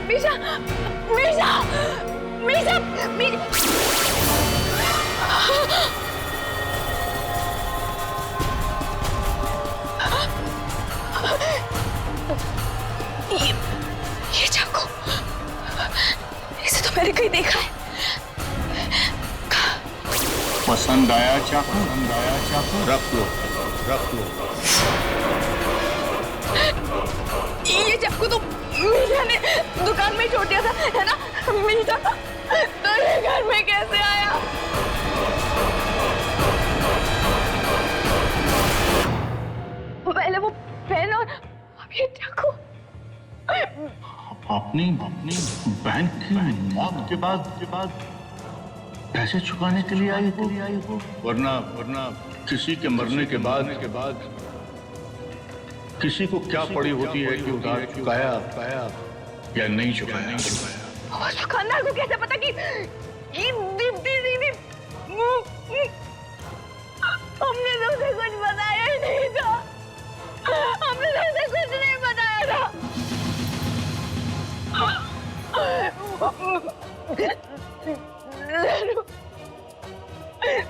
मीशा मीशा मीशा ये चाकू, इसे तो मैंने कहीं देखा है। पसंद आया चाकू? रख लो रख लो। ये चाकू तो मीशा ने दुकान में छोड़ दिया था, है ना? मीशा तेरे घर में कैसे आया? पहले वो पेन और अब ये चाकू। अपनी बहन की मौत के बाद पैसे चुकाने के लिए आई हो, वरना किसी के मरने के बाद किसी को क्या पड़ी होती है कि उधार चुकाया या नहीं चुकाया। उस दुकानदार को कैसे पता कि दीप्ति दीदी हमने तो उसे कुछ बताया ही नहीं था, हमने तो उसे कुछ नहीं बताया था।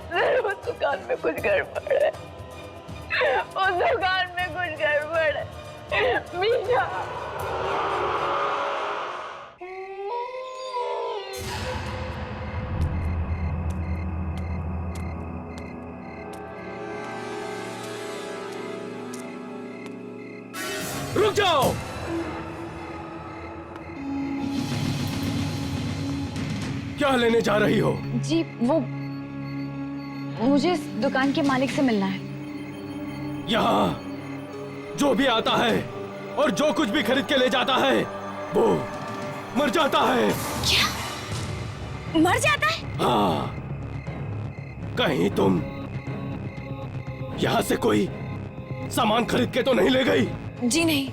जरूर उस दुकान में कुछ गड़बड़ है, उस दुकान में कुछ गड़बड़ है। मीशा रुक जाओ। क्या लेने जा रही हो? जी वो मुझे इस दुकान के मालिक से मिलना है। यहाँ जो भी आता है और जो कुछ भी खरीद के ले जाता है वो मर जाता है। क्या? मर जाता है? हाँ। कहीं तुम यहाँ से कोई सामान खरीद के तो नहीं ले गई? जी नहीं,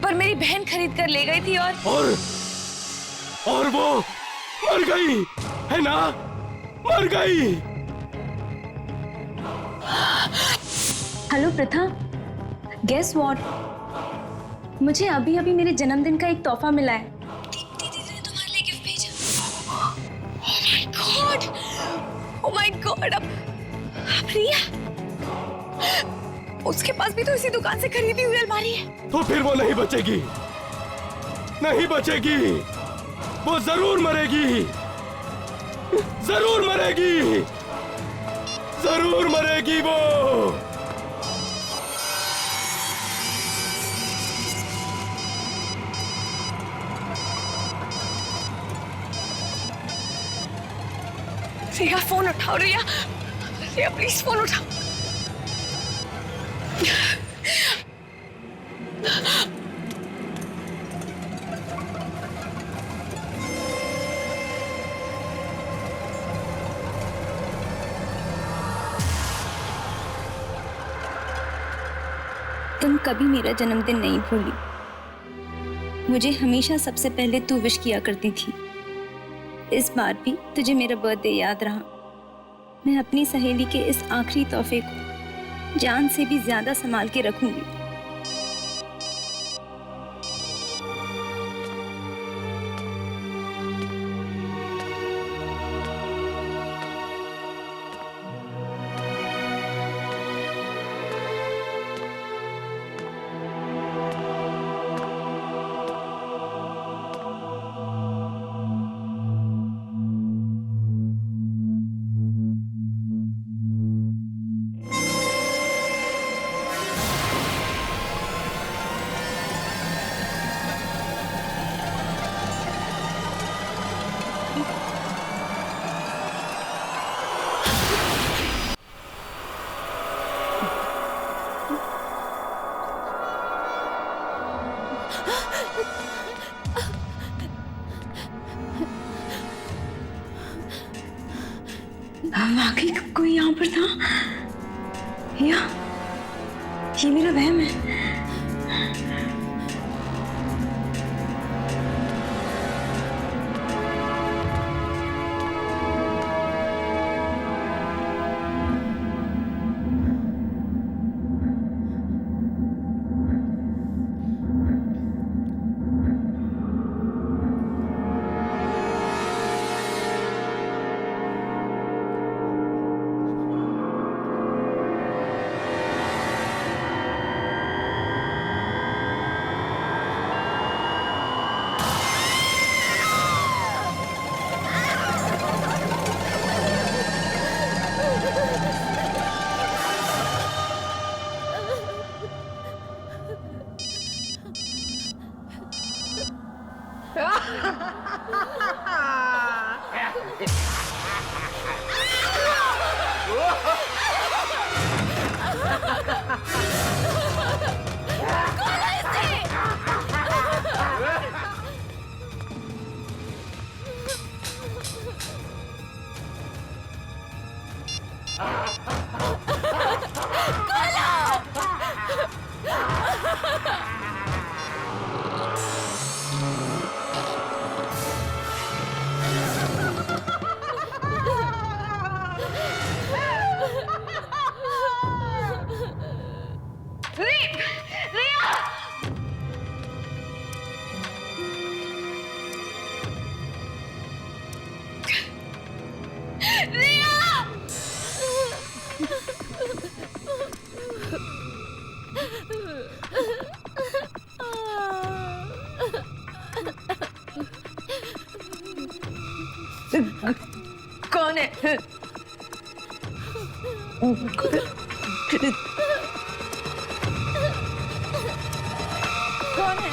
पर मेरी बहन खरीद कर ले गई थी और वो मर गई है ना? मर गई। Hello Pratha, guess what? मुझे अभी अभी मेरे जन्मदिन का एक तोहफा मिला है। दीदी ने तुम्हारे लिए गिफ्ट भेजा। ओह माय गॉड, अब रिया, उसके पास भी तो इसी दुकान से खरीदी हुई अलमारी है। तो फिर वो नहीं बचेगी, नहीं बचेगी, वो जरूर मरेगी, जरूर मरेगी, जरूर मरेगी वो। रिया फोन उठाओ, रिया रिया प्लीज फोन उठाओ। तुम कभी मेरा जन्मदिन नहीं भूली। मुझे हमेशा सबसे पहले तू विश किया करती थी। इस बार भी तुझे मेरा बर्थडे याद रहा। मैं अपनी सहेली के इस आखिरी तोहफे को जान से भी ज्यादा संभाल के रखूंगी। वाकई कोई यहाँ पर था या ये मेरा वहम है? कौन है? कौन है?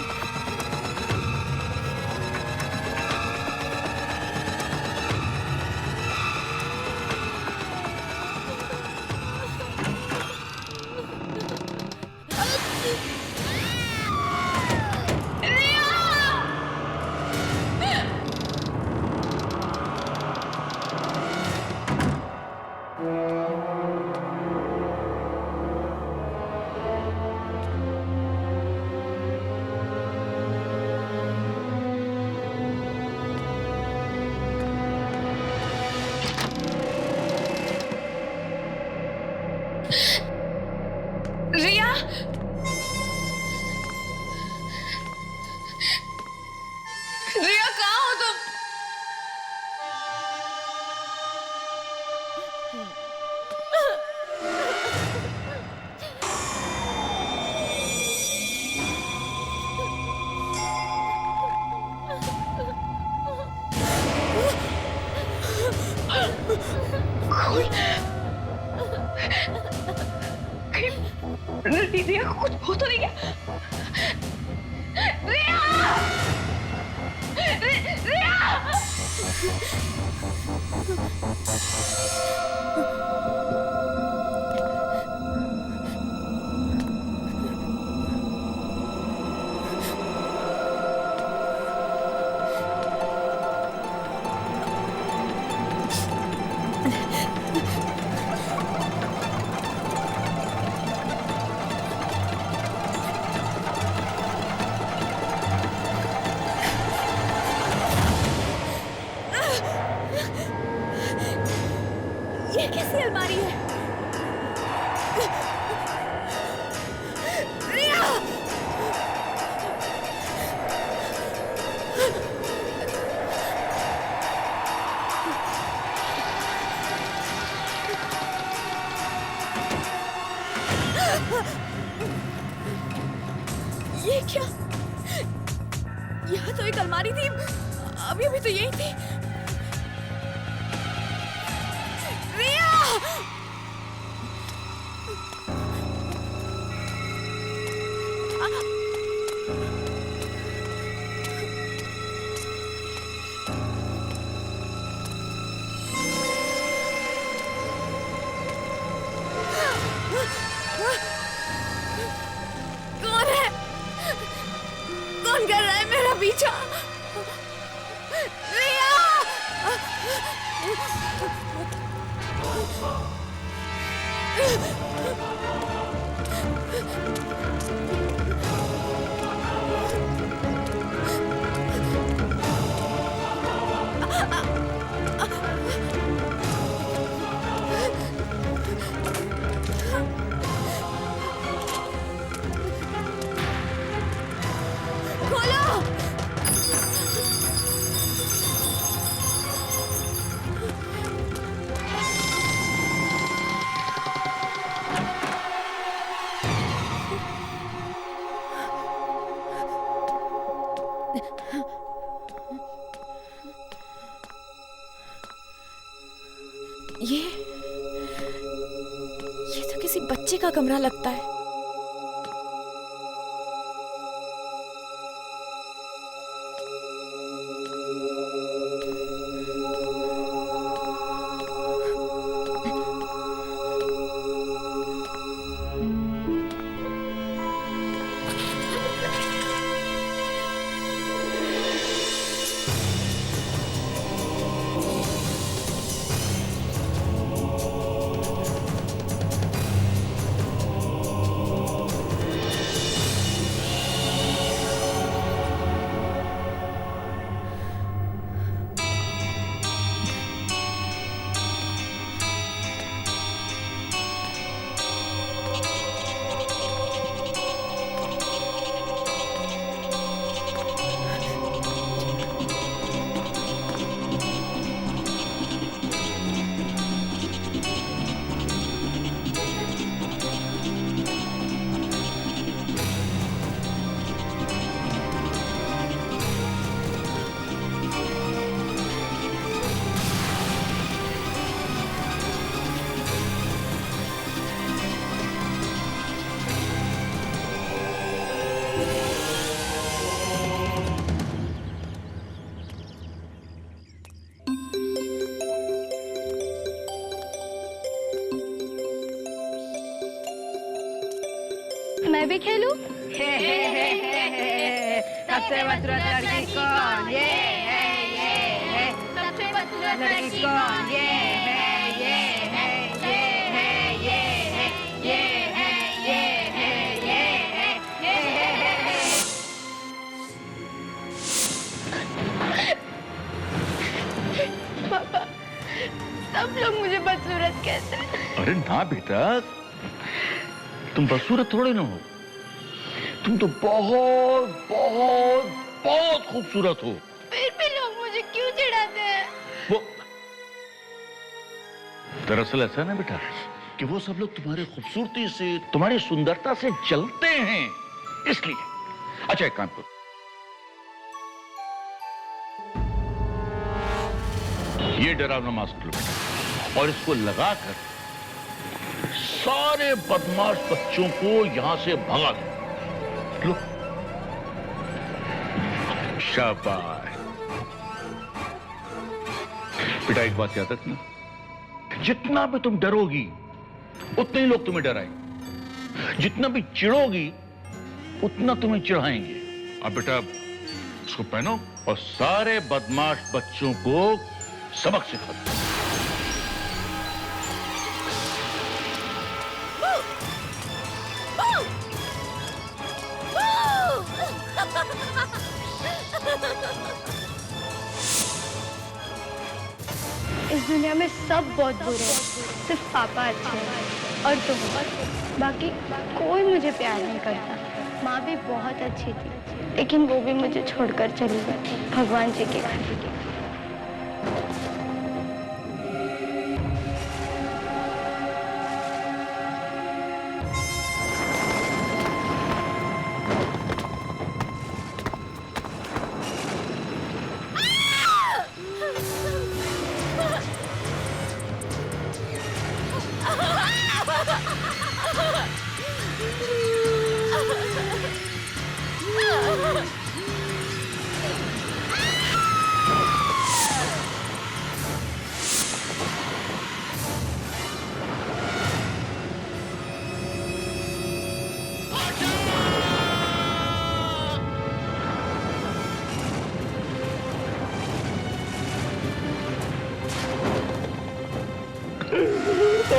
रिया, रिया कहाँ हो तुम? रिया को कुछ हो तो नहीं गया? रिया! रिया! ये कैसी अलमारी है? रिया! ये क्या? यहाँ तो एक अलमारी थी, अभी अभी तो यही थी। कौन है? कौन कर रहा है मेरा पीछा? रिया! ये तो किसी बच्चे का कमरा लगता है। भी खेलूं? सबसे बदसूरत लड़की कौन? ये है। सबसे बदसूरत लड़की कौन? ये है। ये पापा, सब लोग मुझे बदसूरत कहते हैं। अरे ना बेटा, तुम बदसूरत थोड़े ना हो, तुम तो बहुत बहुत बहुत खूबसूरत हो। फिर भी लोग मुझे क्यों चिढ़ाते हैं? वो दरअसल ऐसा ना बेटा कि वो सब लोग तुम्हारी खूबसूरती से, तुम्हारी सुंदरता से जलते हैं, इसलिए। अच्छा एक काम करो, ये डरावना मास्क लो बेटा, और इसको लगाकर सारे बदमाश बच्चों को यहां से भगा दो। लो, शाबाश बेटा। एक बात याद रखना, जितना भी तुम डरोगी उतने ही लोग तुम्हें डराएंगे, जितना भी चिढ़ोगी उतना तुम्हें चिढ़ाएंगे। अब बेटा इसको पहनो और सारे बदमाश बच्चों को सबक सिखा दो। इस दुनिया में सब बहुत बुरे हैं, सिर्फ पापा अच्छे हैं और तुम। बाकी कोई मुझे प्यार नहीं करता। माँ भी बहुत अच्छी थी, लेकिन वो भी मुझे छोड़कर चली गई भगवान जी के घर।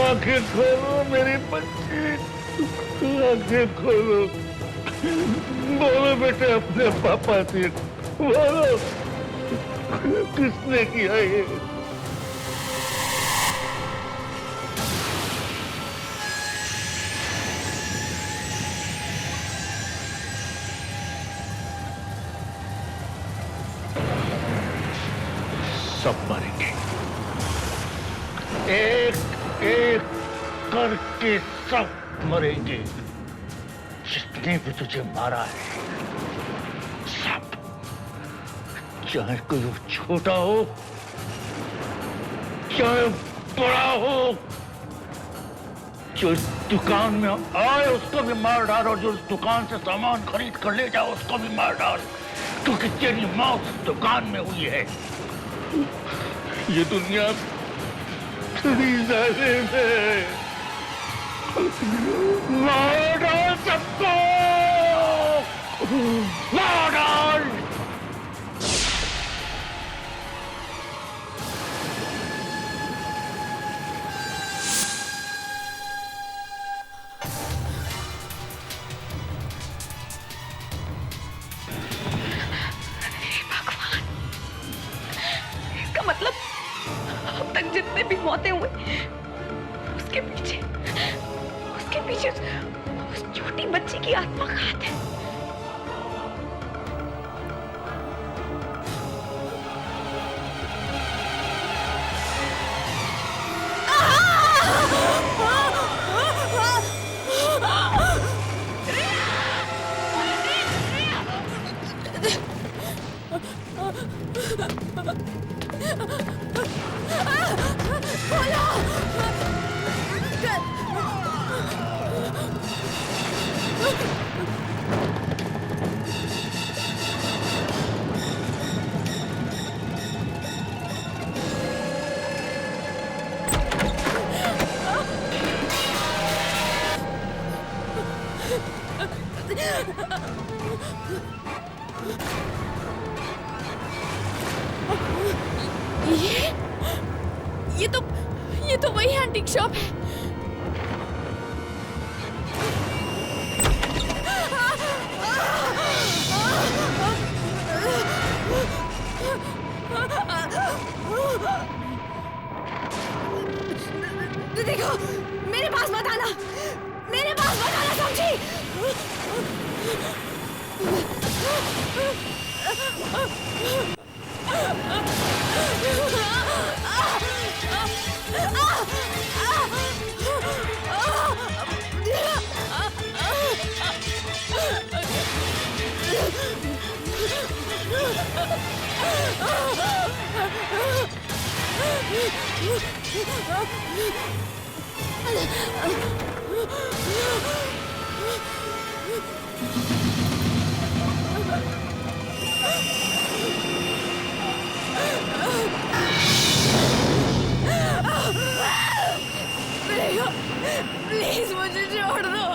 आंखें खोलो मेरी बच्ची, आंखें खोलो। बोलो बेटे अपने पापा से, बोलो किसने किया ये? सब मरेंगे, एक एक करके सब मरेंगे। जितने भी तुझे मारा है सब, चाहे कोई छोटा हो चाहे बड़ा हो, जो इस दुकान में आए उसको भी मार डाल, और जो इस दुकान से सामान खरीद कर ले जाओ उसको भी मार डाल, क्योंकि तेरी मौत इस दुकान में हुई है। ये दुनिया में मार डाल सबको, मार डाल। भगवान, इसका मतलब अब तक जितने भी मौतें हुई उसके पीछे उस छोटी बच्ची की आत्मा का हाथ है। ये तो वही एंटीक शॉप है। देखो, मेरे पास मत आना, मेरे पास मत आना, समझी? प्लीज मुझे छोड़ दो।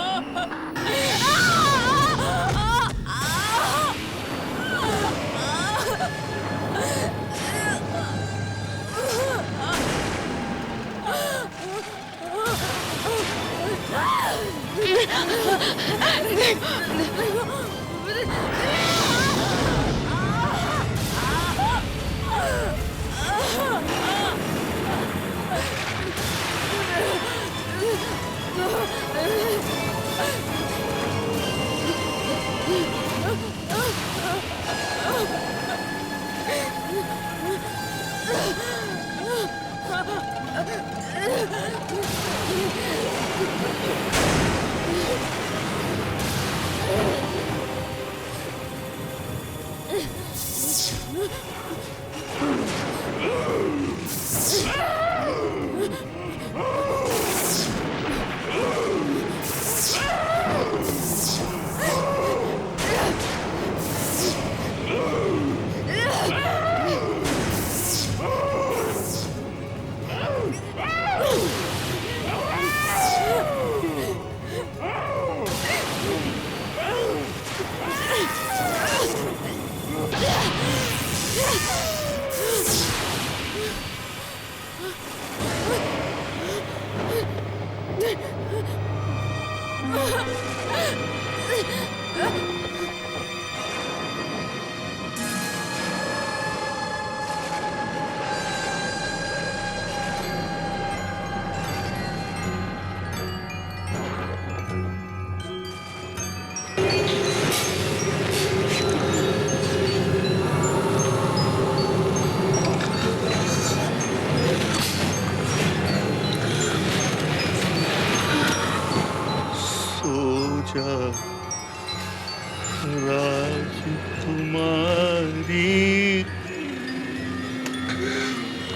राजकुमारी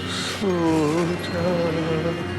सो जा।